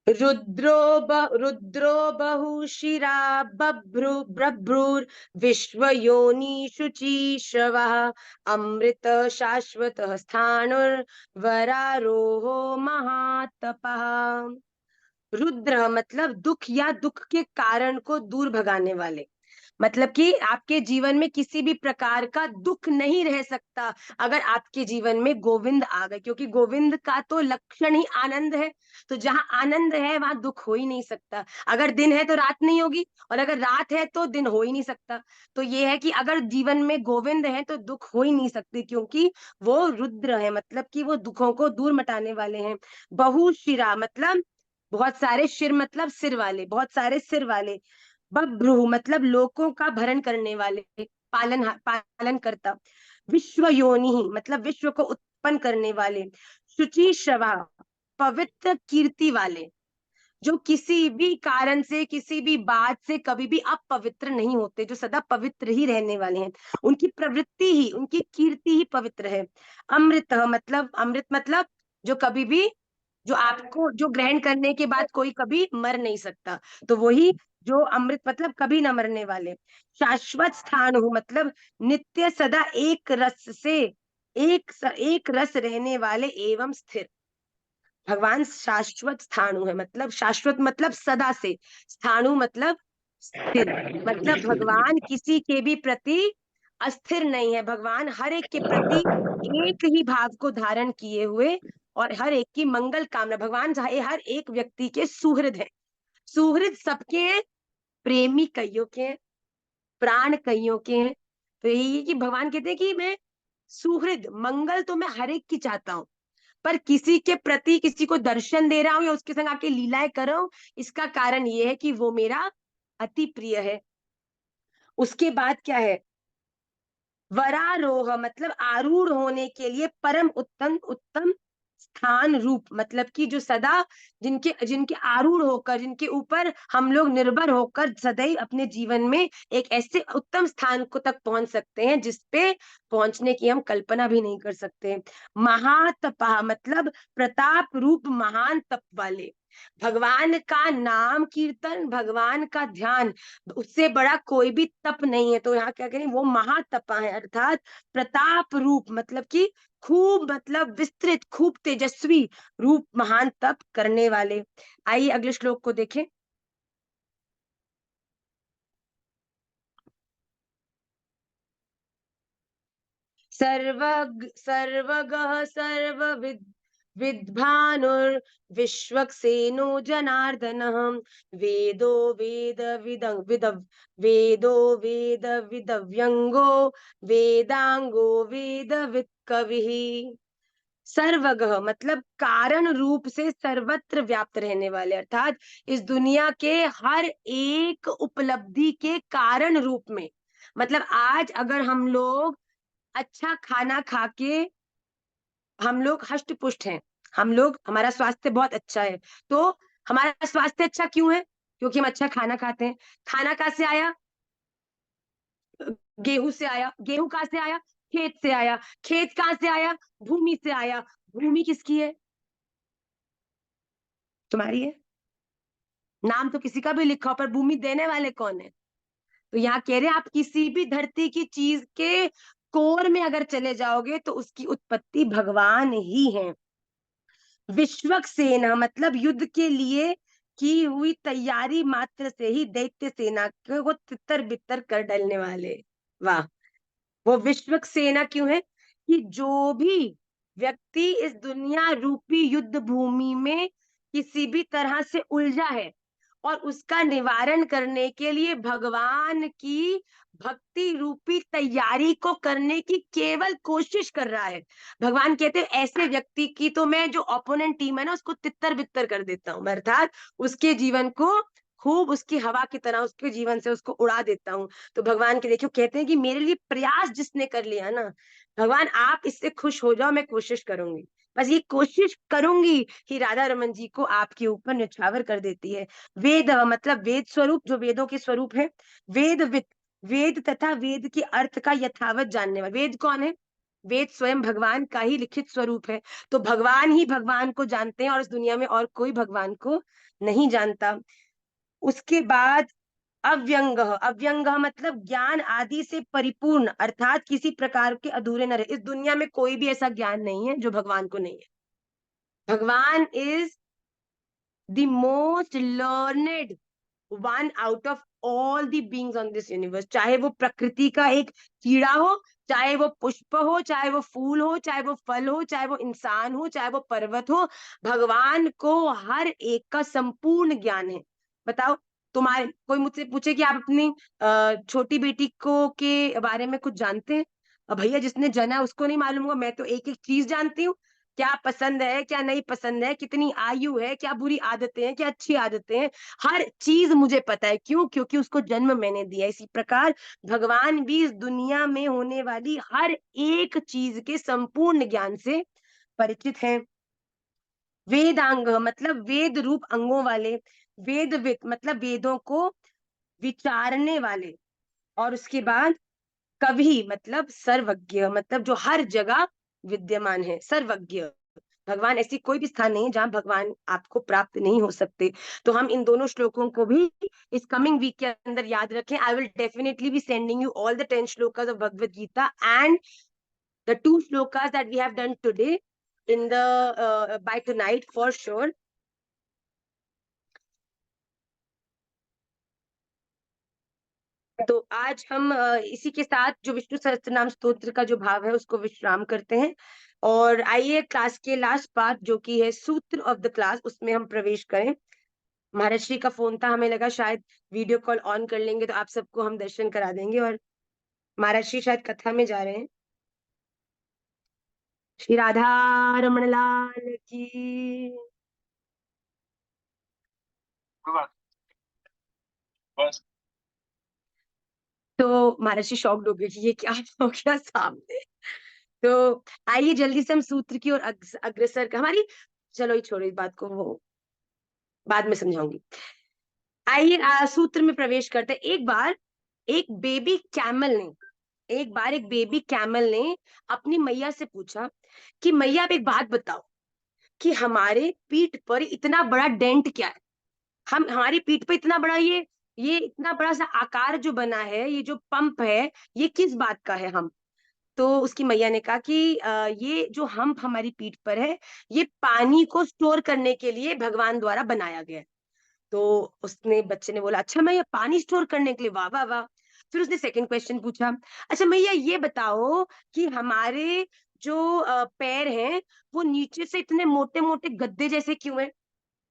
Speaker 1: रुद्रो बहुशिरा बभ्रुर् विश्वयोनिषुचिश्रवः अमृत शाश्वतः स्थाणुर्वरारोहो महातपः। रुद्र मतलब दुख या दुख के कारण को दूर भगाने वाले। मतलब कि आपके जीवन में किसी भी प्रकार का दुख नहीं रह सकता अगर आपके जीवन में गोविंद आ गए, क्योंकि गोविंद का तो लक्षण ही आनंद है। तो जहां आनंद है वहां दुख हो ही नहीं सकता। अगर दिन है तो रात नहीं होगी, और अगर रात है तो दिन हो ही नहीं सकता। तो ये है कि अगर जीवन में गोविंद है तो दुख हो ही नहीं सकते, क्योंकि वो रुद्र है। मतलब कि वो दुखों को दूर मटाने वाले हैं। बहुशिरा मतलब बहुत सारे, शिर मतलब सिर वाले, बहुत सारे सिर वाले। बभ्रुः मतलब लोकों का भरण करने वाले, पालन करता। विश्व योनि मतलब विश्व को उत्पन्न करने वाले। शुचि श्रवा पवित्र कीर्ति वाले, जो किसी भी कारण से किसी भी बात से कभी भी अपवित्र नहीं होते, जो सदा पवित्र ही रहने वाले हैं। उनकी प्रवृत्ति ही, उनकी कीर्ति ही पवित्र है। अमृत मतलब, अमृत मतलब जो कभी भी, जो आपको, जो ग्रहण करने के बाद कोई कभी मर नहीं सकता, तो वही जो अमृत मतलब कभी न मरने वाले। शाश्वत स्थान हो मतलब नित्य सदा एक रस से, एक रस रहने वाले एवं स्थिर। भगवान शाश्वत स्थाणु है, मतलब शाश्वत मतलब सदा से, स्थाणु मतलब स्थिर। मतलब भगवान किसी के भी प्रति अस्थिर नहीं है। भगवान हर एक के प्रति एक ही भाव को धारण किए हुए और हर एक की मंगल कामना। भगवान हर एक व्यक्ति के सुहृद है। सुहृद सबके हैं, प्रेमी कईयों के हैं, प्राण कईयों के हैं। तो यही है कि भगवान कहते हैं कि मैं सुहृद मंगल तो मैं हर एक की चाहता हूँ, पर किसी के प्रति किसी को दर्शन दे रहा हूँ या उसके संग आके लीलाएं कर रहा हूँ, इसका कारण ये है कि वो मेरा अति प्रिय है। उसके बाद क्या है, वरारोह मतलब आरूढ़ होने के लिए परम उत्तम उत्तम स्थान रूप, मतलब कि जो सदा जिनके जिनके आरूढ़ होकर, जिनके ऊपर हम लोग निर्भर होकर सदैव अपने जीवन में एक ऐसे उत्तम स्थान को तक पहुंच सकते हैं जिसपे पहुंचने की हम कल्पना भी नहीं कर सकते। महातपा मतलब प्रताप रूप महान तप वाले, भगवान का नाम कीर्तन, भगवान का ध्यान, उससे बड़ा कोई भी तप नहीं है। तो यहाँ क्या करें, वो महातपा है, अर्थात प्रताप रूप मतलब कि खूब, मतलब विस्तृत, खूब तेजस्वी रूप महान तप करने वाले। आइए अगले श्लोक को देखें। सर्वगः सर्वविद विद्भानुर्विश्वक्सेनो जनार्दनः, वेदो वेद विद विद वेदो वेद विदव्यंगो वेदांगो वेद विद कविः। सर्वगः मतलब कारण रूप से सर्वत्र व्याप्त रहने वाले, अर्थात इस दुनिया के हर एक उपलब्धि के कारण रूप में। मतलब आज अगर हम लोग अच्छा खाना खा के हम लोग हष्ट पुष्ट हैं, हम लोग, हमारा स्वास्थ्य बहुत अच्छा है, तो हमारा स्वास्थ्य अच्छा क्यों है? क्योंकि हम अच्छा खाना खाते हैं। खाना कहाँ से आया? गेहूं से आया। गेहूं कहाँ से आया? खेत से आया। खेत कहाँ से आया? भूमि से आया। भूमि किसकी है? तुम्हारी है। नाम तो किसी का भी लिखा हो, पर भूमि देने वाले कौन है? तो यहाँ कह रहे हैं, आप किसी भी धरती की चीज के कोर में अगर चले जाओगे तो उसकी उत्पत्ति भगवान ही है। विश्वक सेना मतलब युद्ध के लिए की हुई तैयारी मात्र से ही दैत्य सेना को तितर बितर कर डालने वाले। वाह। वो विश्वक सेना क्यों है? कि जो भी व्यक्ति इस दुनिया रूपी युद्ध भूमि में किसी भी तरह से उलझा है और उसका निवारण करने के लिए भगवान की भक्ति रूपी तैयारी को करने की केवल कोशिश कर रहा है, भगवान कहते हैं ऐसे व्यक्ति की तो मैं, जो ओपोनेंट टीम है ना, उसको तितर बितर कर देता हूँ, अर्थात उसके जीवन को खूब उसकी हवा की तरह उसके जीवन से उसको उड़ा देता हूँ। तो भगवान के देखियो कहते हैं कि मेरे लिए प्रयास जिसने कर लिया ना, भगवान आप इससे खुश हो जाओ, मैं कोशिश करूंगी, बस ये कोशिश करूंगी ही राधा रमन जी को आपके ऊपर न्यौछावर कर देती है। वेद मतलब वेद स्वरूप, जो वेदों के स्वरूप है। वेद वेद तथा वेद के अर्थ का यथावत जानने वाला। वेद कौन है? वेद स्वयं भगवान का ही लिखित स्वरूप है। तो भगवान ही भगवान को जानते हैं और इस दुनिया में और कोई भगवान को नहीं जानता। उसके बाद अव्यंग, अव्यंग मतलब ज्ञान आदि से परिपूर्ण, अर्थात किसी प्रकार के अधूरे न रहे। इस दुनिया में कोई भी ऐसा ज्ञान नहीं है जो भगवान को नहीं है। भगवान is the most learned one out of all the beings on this universe. चाहे वो प्रकृति का एक कीड़ा हो, चाहे वो पुष्प हो, चाहे वो फूल हो, चाहे वो फल हो, चाहे वो इंसान हो, चाहे वो पर्वत हो, भगवान को हर एक का संपूर्ण ज्ञान है। बताओ, तुम्हारे कोई मुझसे पूछे कि आप अपनी छोटी बेटी को के बारे में कुछ जानते हैं? भैया जिसने जना उसको नहीं मालूम होगा, मैं तो एक एक चीज जानती हूँ। क्या पसंद है, क्या नहीं पसंद है, कितनी आयु है, क्या बुरी आदतें हैं, क्या अच्छी आदतें हैं, हर चीज मुझे पता है। क्यों? क्योंकि उसको जन्म मैंने दिया। इसी प्रकार भगवान भी इस दुनिया में होने वाली हर एक चीज के संपूर्ण ज्ञान से परिचित हैं। वेदांग मतलब वेद रूप अंगों वाले। वेदविद मतलब वेदों को विचारने वाले। और उसके बाद कवि मतलब सर्वज्ञ, मतलब जो हर जगह विद्यमान है, सर्वज्ञ। भगवान, ऐसी कोई भी स्थान नहीं है जहां भगवान आपको प्राप्त नहीं हो सकते। तो हम इन दोनों श्लोकों को भी इस कमिंग वीक के अंदर याद रखें। I will definitely be sending you all the 10 shlokas of Bhagavad Gita and the 2 shlokas that we have done today in the by tonight for sure. तो आज हम इसी के साथ जो विष्णु सहस्त्रनाम स्तोत्र का जो भाव है उसको विश्राम करते हैं और आइए क्लास के लास्ट पार्ट जो कि है सूत्र ऑफ द क्लास, उसमें हम प्रवेश करें। महाराज श्री का फोन था, हमें लगा शायद वीडियो कॉल ऑन कर लेंगे तो आप सबको हम दर्शन करा देंगे, और महाराज श्री शायद कथा में जा रहे हैं। श्री राधा रमण लाल की।
Speaker 4: बस
Speaker 1: तो महर्षि शॉक्ड हो गए कि ये क्या हो गया सामने। तो आइए जल्दी से हम सूत्र की ओर अग्रसर कर हमारी, चलो ये छोड़ो इस बात को, वो बाद में समझाऊंगी। आइए सूत्र में प्रवेश करते। एक बार एक बेबी कैमल ने अपनी मैया से पूछा कि मैया आप एक बात बताओ कि हमारे पीठ पर इतना बड़ा डेंट क्या है, हम हमारी पीठ पर इतना बड़ा ये इतना बड़ा सा आकार जो बना है, ये जो पंप है, ये किस बात का है। हम तो उसकी मैया ने कहा कि ये जो हम्प हमारी पीठ पर है, ये पानी को स्टोर करने के लिए भगवान द्वारा बनाया गया है। तो उसने बच्चे ने बोला अच्छा मैया पानी स्टोर करने के लिए, वाह वाह वाह। फिर उसने सेकंड क्वेश्चन पूछा, अच्छा मैया ये बताओ कि हमारे जो पैर हैं वो नीचे से इतने मोटे मोटे गद्दे जैसे क्यों हैं।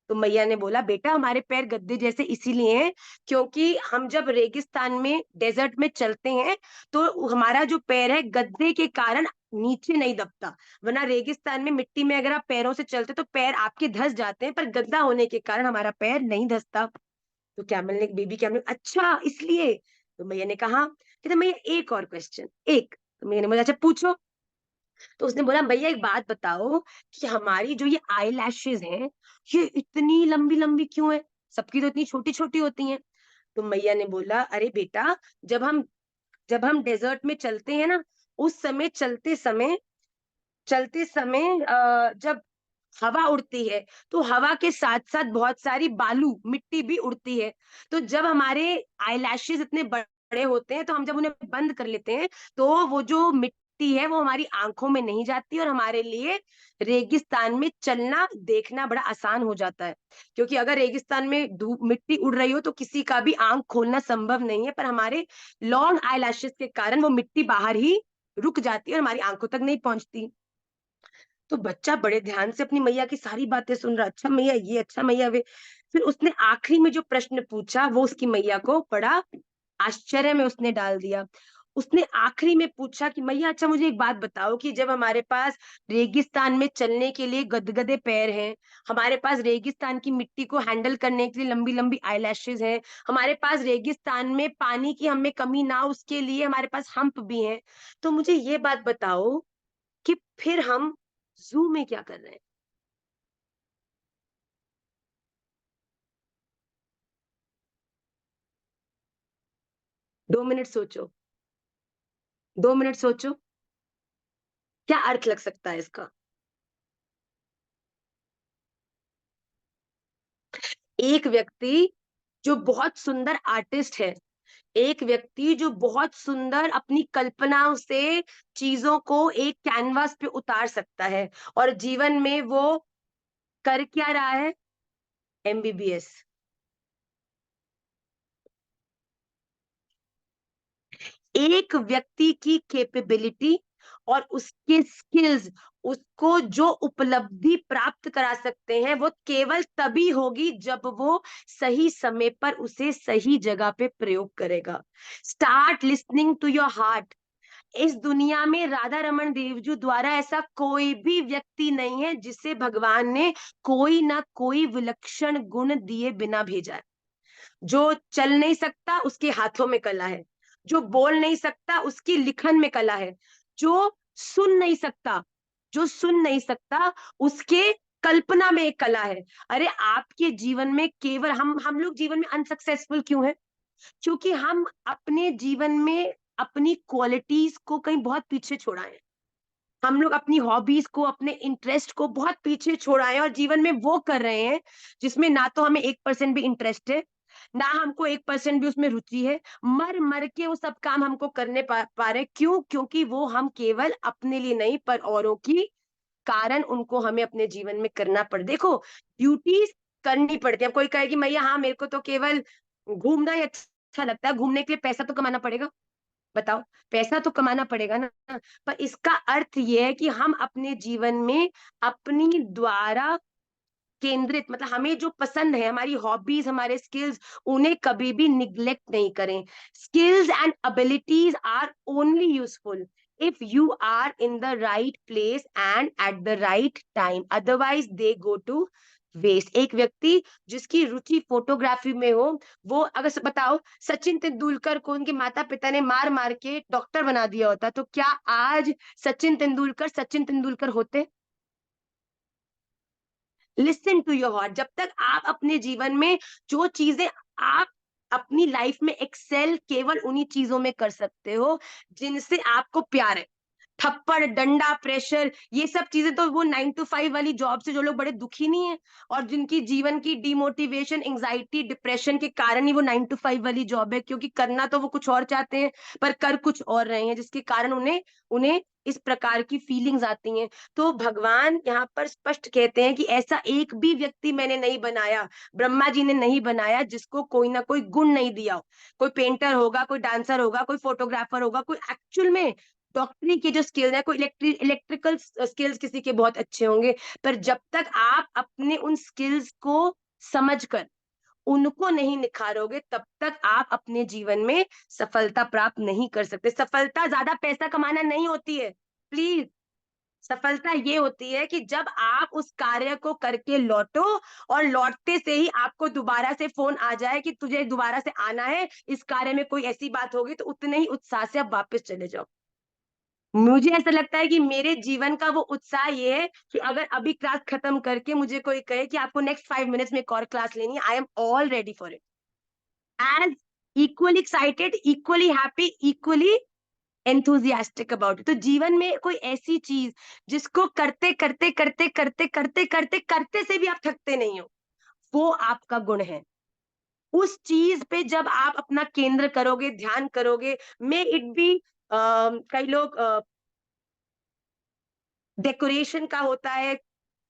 Speaker 1: तो मैया ने बोला बेटा हमारे पैर गद्दे जैसे इसीलिए हैं क्योंकि हम जब रेगिस्तान में डेजर्ट में चलते हैं तो हमारा जो पैर है गद्दे के कारण नीचे नहीं दबता, वरना रेगिस्तान में मिट्टी में अगर आप पैरों से चलते तो पैर आपके धंस जाते हैं, पर गद्दा होने के कारण हमारा पैर नहीं धंसता। तो कैमल ने बेबी कैमल अच्छा इसलिए। तो मैया ने कहा कहते मैया एक और क्वेश्चन एक। तो मैया ने बोला अच्छा पूछो। तो उसने बोला भैया एक बात बताओ कि हमारी जो ये आई लैशेज हैं ये इतनी लंबी लंबी क्यों है, सबकी तो इतनी छोटी छोटी होती हैं। तो मैया ने बोला अरे बेटा जब हम डेजर्ट में चलते हैं ना, उस समय चलते समय जब हवा उड़ती है तो हवा के साथ साथ बहुत सारी बालू मिट्टी भी उड़ती है। तो जब हमारे आईलैशेस इतने बड़े होते हैं तो हम जब उन्हें बंद कर लेते हैं तो वो जो मिट्टी है वो हमारी आंखों में नहीं जाती और हमारे लिए रेगिस्तान में चलना देखना बड़ा आसान हो जाता है। क्योंकि अगर रेगिस्तान में धूप मिट्टी उड़ रही हो तो किसी का भी आंख खोलना संभव नहीं है, पर हमारे लॉन्ग आईलैशेस के कारण वो मिट्टी बाहर ही रुक जाती है और हमारी आंखों तक नहीं पहुंचती। तो बच्चा बड़े ध्यान से अपनी मैया की सारी बातें सुन रहा, अच्छा मैया ये, अच्छा मैया वे। फिर उसने आखिरी में जो प्रश्न पूछा वो उसकी मैया को बड़ा आश्चर्य में उसने डाल दिया। उसने आखिरी में पूछा कि मैया अच्छा मुझे एक बात बताओ कि जब हमारे पास रेगिस्तान में चलने के लिए गदगदे पैर हैं, हमारे पास रेगिस्तान की मिट्टी को हैंडल करने के लिए लंबी लंबी आईलैशेस हैं, हमारे पास रेगिस्तान में पानी की हमें कमी ना उसके लिए हमारे पास हम्प भी हैं, तो मुझे ये बात बताओ कि फिर हम जू में क्या कर रहे हैं। 2 मिनट सोचो, 2 मिनट सोचो क्या अर्थ लग सकता है इसका। एक व्यक्ति जो बहुत सुंदर आर्टिस्ट है, एक व्यक्ति जो बहुत सुंदर अपनी कल्पनाओं से चीजों को एक कैनवास पे उतार सकता है, और जीवन में वो कर क्या रहा है, एमबीबीएस। एक व्यक्ति की कैपेबिलिटी और उसके स्किल्स उसको जो उपलब्धि प्राप्त करा सकते हैं वो केवल तभी होगी जब वो सही समय पर उसे सही जगह पे प्रयोग करेगा। Start listening to your heart. इस दुनिया में राधा रमन देवजी द्वारा ऐसा कोई भी व्यक्ति नहीं है जिसे भगवान ने कोई ना कोई विलक्षण गुण दिए बिना भेजा है। जो चल नहीं सकता उसके हाथों में कला है, जो बोल नहीं सकता उसकी लिखन में कला है, जो सुन नहीं सकता उसके कल्पना में एक कला है। अरे आपके जीवन में केवल हम लोग जीवन में अनसक्सेसफुल क्यों है, क्योंकि हम अपने जीवन में अपनी क्वालिटीज को कहीं बहुत पीछे छोड़ा है। हम लोग अपनी हॉबीज को, अपने इंटरेस्ट को बहुत पीछे छोड़ा है और जीवन में वो कर रहे हैं जिसमें ना तो हमें 1% भी इंटरेस्ट है, ना हमको 1% भी उसमें रुचि है। मर मर के वो सब काम हमको करने पा रहे। क्यों? क्योंकि वो हम केवल अपने लिए नहीं पर औरों की कारण उनको हमें अपने जीवन में करना पड़। देखो ड्यूटीज करनी पड़ती है। कोई कहे कि मैया हाँ मेरे को तो केवल घूमना ही अच्छा लगता है, घूमने के लिए पैसा तो कमाना पड़ेगा। बताओ पैसा तो कमाना पड़ेगा ना, पर इसका अर्थ ये है कि हम अपने जीवन में अपनी द्वारा केंद्रित, मतलब हमें जो पसंद है, हमारी हॉबीज, हमारे स्किल्स, उन्हें कभी भी निग्लेक्ट नहीं करें। Skills and abilities are only useful if you are in the right place and at the right time, otherwise they go to waste. एक व्यक्ति जिसकी रुचि फोटोग्राफी में हो, वो अगर बताओ सचिन तेंदुलकर को उनके माता पिता ने मार मार के डॉक्टर बना दिया होता, तो क्या आज सचिन तेंदुलकर होते? Listen to your heart. जब तक आप अपने जीवन में जो चीजें आप अपनी लाइफ में एक्सेल केवल उन्हीं चीजों में कर सकते हो जिनसे आपको प्यार है। थप्पड़, डंडा, प्रेशर, ये सब चीजें तो वो 9 to 5 वाली जॉब से जो लोग बड़े दुखी नहीं है और जिनकी जीवन की डिमोटिवेशन, एंजाइटी, डिप्रेशन के कारण ही वो 9 to 5 वाली जॉब है, क्योंकि करना तो वो कुछ और चाहते हैं पर कर कुछ और रहे हैं, जिसके कारण उन्हें इस प्रकार की फीलिंग्स आती हैं। तो भगवान यहाँ पर स्पष्ट कहते हैं कि ऐसा एक भी व्यक्ति मैंने नहीं बनाया, ब्रह्मा जी ने नहीं बनाया, जिसको कोई ना कोई गुण नहीं दिया हो। कोई पेंटर होगा, कोई डांसर होगा, कोई फोटोग्राफर होगा, कोई एक्चुअल में डॉक्टरी के जो स्किल्स है, कोई इलेक्ट्रिकल स्किल्स किसी के बहुत अच्छे होंगे, पर जब तक आप अपने उन स्किल्स को समझकर उनको नहीं निखारोगे तब तक आप अपने जीवन में सफलता प्राप्त नहीं कर सकते। सफलता ज्यादा पैसा कमाना नहीं होती है, प्लीज। सफलता ये होती है कि जब आप उस कार्य को करके लौटो और लौटते से ही आपको दोबारा से फोन आ जाए कि तुझे दोबारा से आना है, इस कार्य में कोई ऐसी बात होगी, तो उतने ही उत्साह से आप वापस चले जाओ। मुझे ऐसा लगता है कि मेरे जीवन का वो उत्साह ये है कि अगर अभी क्लास खत्म करके मुझे कोई कहे कि आपको नेक्स्ट 5 मिनट्स में एक और क्लास लेनी है, I am all ready for it, as equally excited, equally happy, equally enthusiastic about it. तो जीवन में कोई ऐसी चीज जिसको करते करते करते करते करते करते करते से भी आप थकते नहीं हो, वो आपका गुण है। उस चीज पे जब आप अपना केंद्र करोगे, ध्यान करोगे, मे इट बी कई लोग डेकोरेशन का होता है,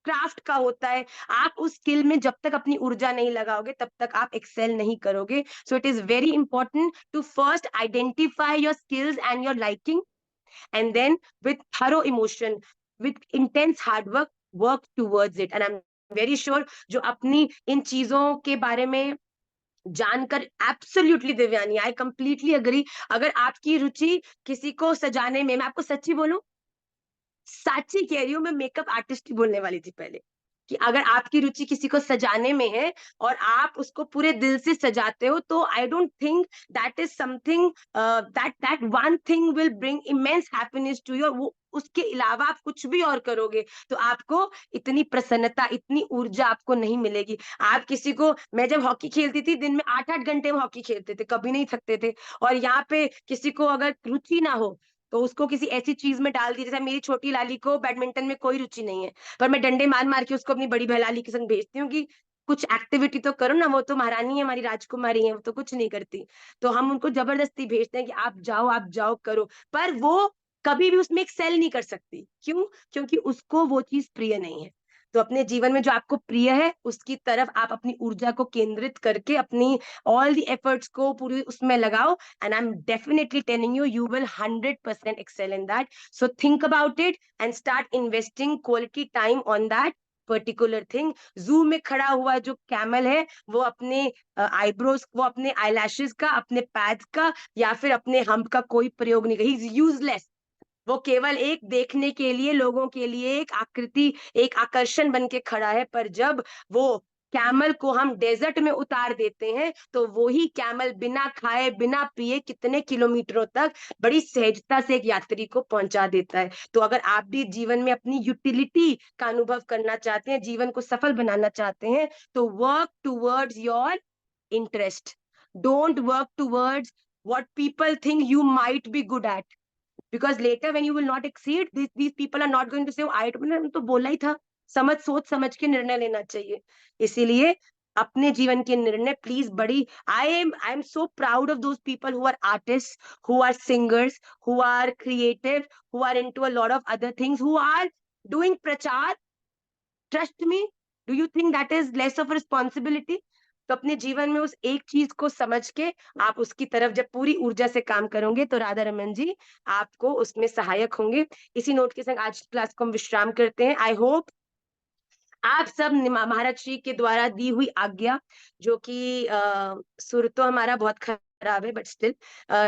Speaker 1: क्राफ्ट का होता है, आप उस स्किल में जब तक अपनी ऊर्जा नहीं लगाओगे तब तक आप एक्सेल नहीं करोगे। So it is very important to first identify your skills and your liking, and then with thorough emotion, with intense hard work, work towards it. And I'm very sure जो अपनी इन चीजों के बारे में जानकर absolutely Divyani, I completely agree. अगर आपकी रुचि किसी को सजाने में, मैं आपको सच्ची बोलूं, साची कह रही हूँ, मैं मेकअप आर्टिस्ट ही बोलने वाली थी पहले, कि अगर आपकी रुचि किसी को सजाने में है और आप उसको पूरे दिल से सजाते हो, तो I don't think that is something that one thing will bring immense happiness to you. वो उसके अलावा आप कुछ भी और करोगे तो आपको इतनी प्रसन्नता, इतनी ऊर्जा आपको नहीं मिलेगी। आप किसी को, मैं जब हॉकी खेलती थी दिन में 8-8 घंटे हम हॉकी खेलते थे, कभी नहीं थकते थे। और यहाँ पे किसी को अगर रुचि ना हो तो उसको किसी ऐसी चीज में डाल दी, जैसे मेरी छोटी लाली को बैडमिंटन में कोई रुचि नहीं है, पर मैं डंडे मार मार के उसको अपनी बड़ी लाली के संग भेजती हूँ कि कुछ एक्टिविटी तो करो ना, वो तो महारानी है, हमारी राजकुमारी है, वो तो कुछ नहीं करती। तो हम उनको जबरदस्ती भेजते हैं कि आप जाओ करो, पर वो कभी भी उसमें एक्सेल नहीं कर सकती। क्यों? क्योंकि उसको वो चीज प्रिय नहीं है। तो अपने जीवन में जो आपको प्रिय है उसकी तरफ आप अपनी ऊर्जा को केंद्रित करके अपनी ऑल दी एफर्ट्स को पूरी उसमें लगाओ, and I'm definitely telling you, you will 100% excel in that. So think about it and start investing quality time on that particular thing. जू में खड़ा हुआ जो कैमल है, वो अपने आईब्रोज, वो अपने आईलैशेस का, अपने पैड्स का या फिर अपने हम्प का कोई प्रयोग नहीं करेगा। He is useless. वो केवल एक देखने के लिए, लोगों के लिए एक आकृति, एक आकर्षण बन के खड़ा है। पर जब वो कैमल को हम डेजर्ट में उतार देते हैं तो वो ही कैमल बिना खाए बिना पिए कितने किलोमीटरों तक बड़ी सहजता से एक यात्री को पहुंचा देता है। तो अगर आप भी जीवन में अपनी यूटिलिटी का अनुभव करना चाहते हैं, जीवन को सफल बनाना चाहते हैं, तो work towards your interest, don't work towards what people think you might be good at, because later when you will not exceed, these people are not going to say मैंने तो बोला ही था। सोच समझ के निर्णय लेना चाहिए। इसीलिए अपने जीवन के निर्णय प्लीज बड़ी, I am so proud of those people who are artist, who are singers, who are creative, who are into a lot of other things, who are doing प्रचार। Trust me, do you think that is less of responsibility? तो अपने जीवन में उस एक चीज को समझ के आप उसकी तरफ जब पूरी ऊर्जा से काम करोगे तो राधा रमन जी आपको उसमें सहायक होंगे। इसी नोट के संग आज की क्लास को हम विश्राम करते हैं। आई होप आप सब महाराज श्री के द्वारा दी हुई आज्ञा, जो कि सुर तो हमारा बहुत खराब है बट स्टिल,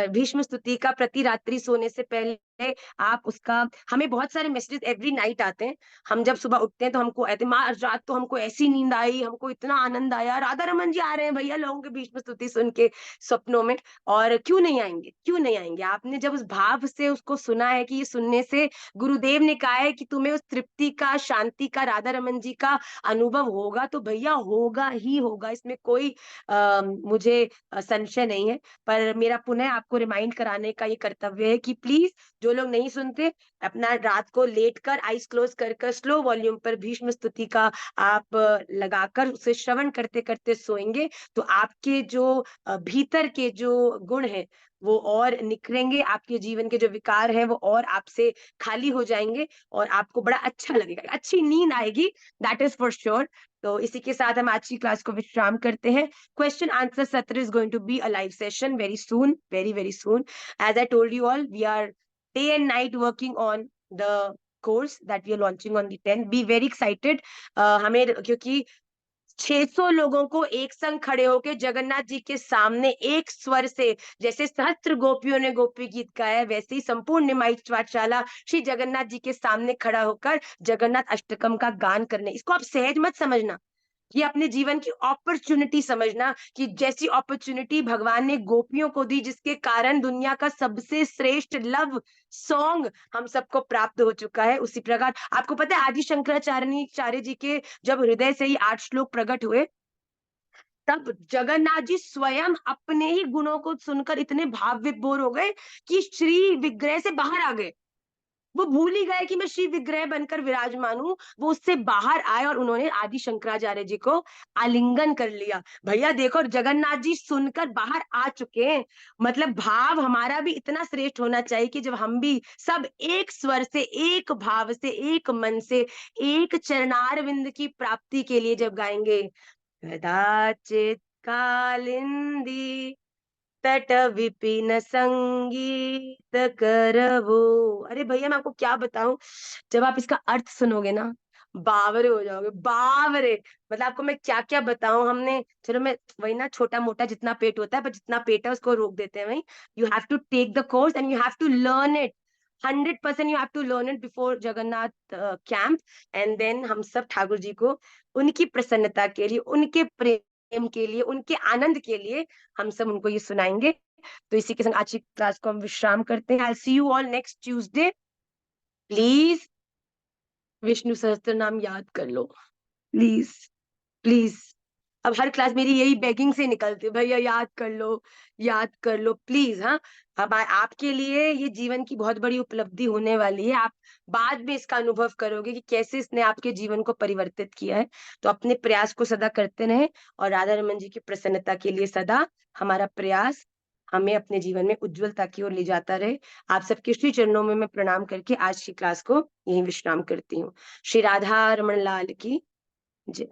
Speaker 1: भीष्म स्तुति का प्रति रात्रि सोने से पहले आप उसका, हमें बहुत सारे मैसेजेस एवरी नाइट आते हैं। हम जब सुबह उठते हैं तो हमको आते हैं, माँ रात तो हमको ऐसी नींद आई, हमको इतना आनंद आया, राधा रमन जी आ रहे हैं भैया, लोगों के बीच में स्तुति सुन के सपनों में। और क्यों नहीं आएंगे, क्यों नहीं आएंगे? आपने जब उस भाव से उसको सुना है कि ये सुनने से गुरुदेव ने कहा है कि तुम्हें उस तृप्ति का, शांति का, राधा रमन जी का अनुभव होगा, तो भैया होगा ही होगा, इसमें कोई मुझे संशय नहीं है। पर मेरा पुनः आपको रिमाइंड कराने का ये कर्तव्य है कि प्लीज जो लोग नहीं सुनते, अपना रात को लेटकर आईज क्लोज कर कर स्लो वॉल्यूम पर भीष्म स्तुति का आप लगाकर उसे श्रवण करते करते सोएंगे, तो आपके जो भीतर के जो गुण है वो और निखरेंगे, आपके जीवन के जो विकार हैं वो और आपसे खाली हो जाएंगे, और आपको बड़ा अच्छा लगेगा, अच्छी नींद आएगी, दैट इज फॉर श्योर। तो इसी के साथ हम आज की क्लास को विश्राम करते हैं। क्वेश्चन आंसर सत्र is going to be a live session very soon, very very soon. As I told you all, we are day and night working on the course that we are launching on the 10th. Be very excited. हमें, क्योंकि 600 लोगों को एक संग खड़े होकर जगन्नाथ जी के सामने एक स्वर से, जैसे सहस्त्र गोपियों ने गोपी गीत गाया है, वैसे ही संपूर्ण निमाई पाठशाला श्री जगन्नाथ जी के सामने खड़ा होकर जगन्नाथ अष्टकम का गान करने, इसको आप सहज मत समझना, ये अपने जीवन की अपॉर्चुनिटी समझना, कि जैसी अपॉर्चुनिटी भगवान ने गोपियों को दी, जिसके कारण दुनिया का सबसे श्रेष्ठ लव सॉन्ग हम सबको प्राप्त हो चुका है, उसी प्रकार आपको पता है आदि शंकराचार्य जी के जब हृदय से ही 8 श्लोक प्रकट हुए, तब जगन्नाथ जी स्वयं अपने ही गुणों को सुनकर इतने भाव विभोर हो गए कि श्री विग्रह से बाहर आ गए। वो भूल ही गए कि मैं श्री विग्रह बनकर विराजमान हूं, वो उससे बाहर आए और उन्होंने आदि शंकराचार्य जी को आलिंगन कर लिया। भैया देखो, जगन्नाथ जी सुनकर बाहर आ चुके हैं, मतलब भाव हमारा भी इतना श्रेष्ठ होना चाहिए कि जब हम भी सब एक स्वर से, एक भाव से, एक मन से, एक चरणारविंद की प्राप्ति के लिए जब गाएंगे, कदाचित कालिंदी तट विपिन संगीत करवो। अरे भैया मैं आपको क्या बताऊं, जब आप इसका अर्थ सुनोगे ना, बावरे हो जाओगे, बावरे। मतलब आपको मैं क्या क्या बताऊं, हमने, चलो मैं वही ना, छोटा मोटा जितना पेट होता है, पर जितना पेट है उसको रोक देते हैं वही। You have to take the course and you have to learn it 100%, you have to learn it before Jagannath camp. And then हम सब ठाकुर जी को उनकी प्रसन्नता के लिए, उनके प्रेम के लिए, उनके आनंद के लिए हम सब उनको ये सुनाएंगे। तो इसी के संग आज की क्लास को हम विश्राम करते हैं। I see you all next Tuesday. Please Vishnu Sahasra Nama याद कर लो, प्लीज प्लीज। अब हर क्लास मेरी यही बेगिंग से निकलती है, भैया याद कर लो, याद कर लो प्लीज। हाँ, अब आपके लिए ये जीवन की बहुत बड़ी उपलब्धि होने वाली है, आप बाद में इसका अनुभव करोगे कि कैसे इसने आपके जीवन को परिवर्तित किया है। तो अपने प्रयास को सदा करते रहें, और राधा रमन जी की प्रसन्नता के लिए सदा हमारा प्रयास हमें अपने जीवन में उज्जवलता की ओर ले जाता रहे। आप सबके श्री चरणों में मैं प्रणाम करके आज की क्लास को यहीं विश्राम करती हूँ। श्री राधा रमन लाल की जय।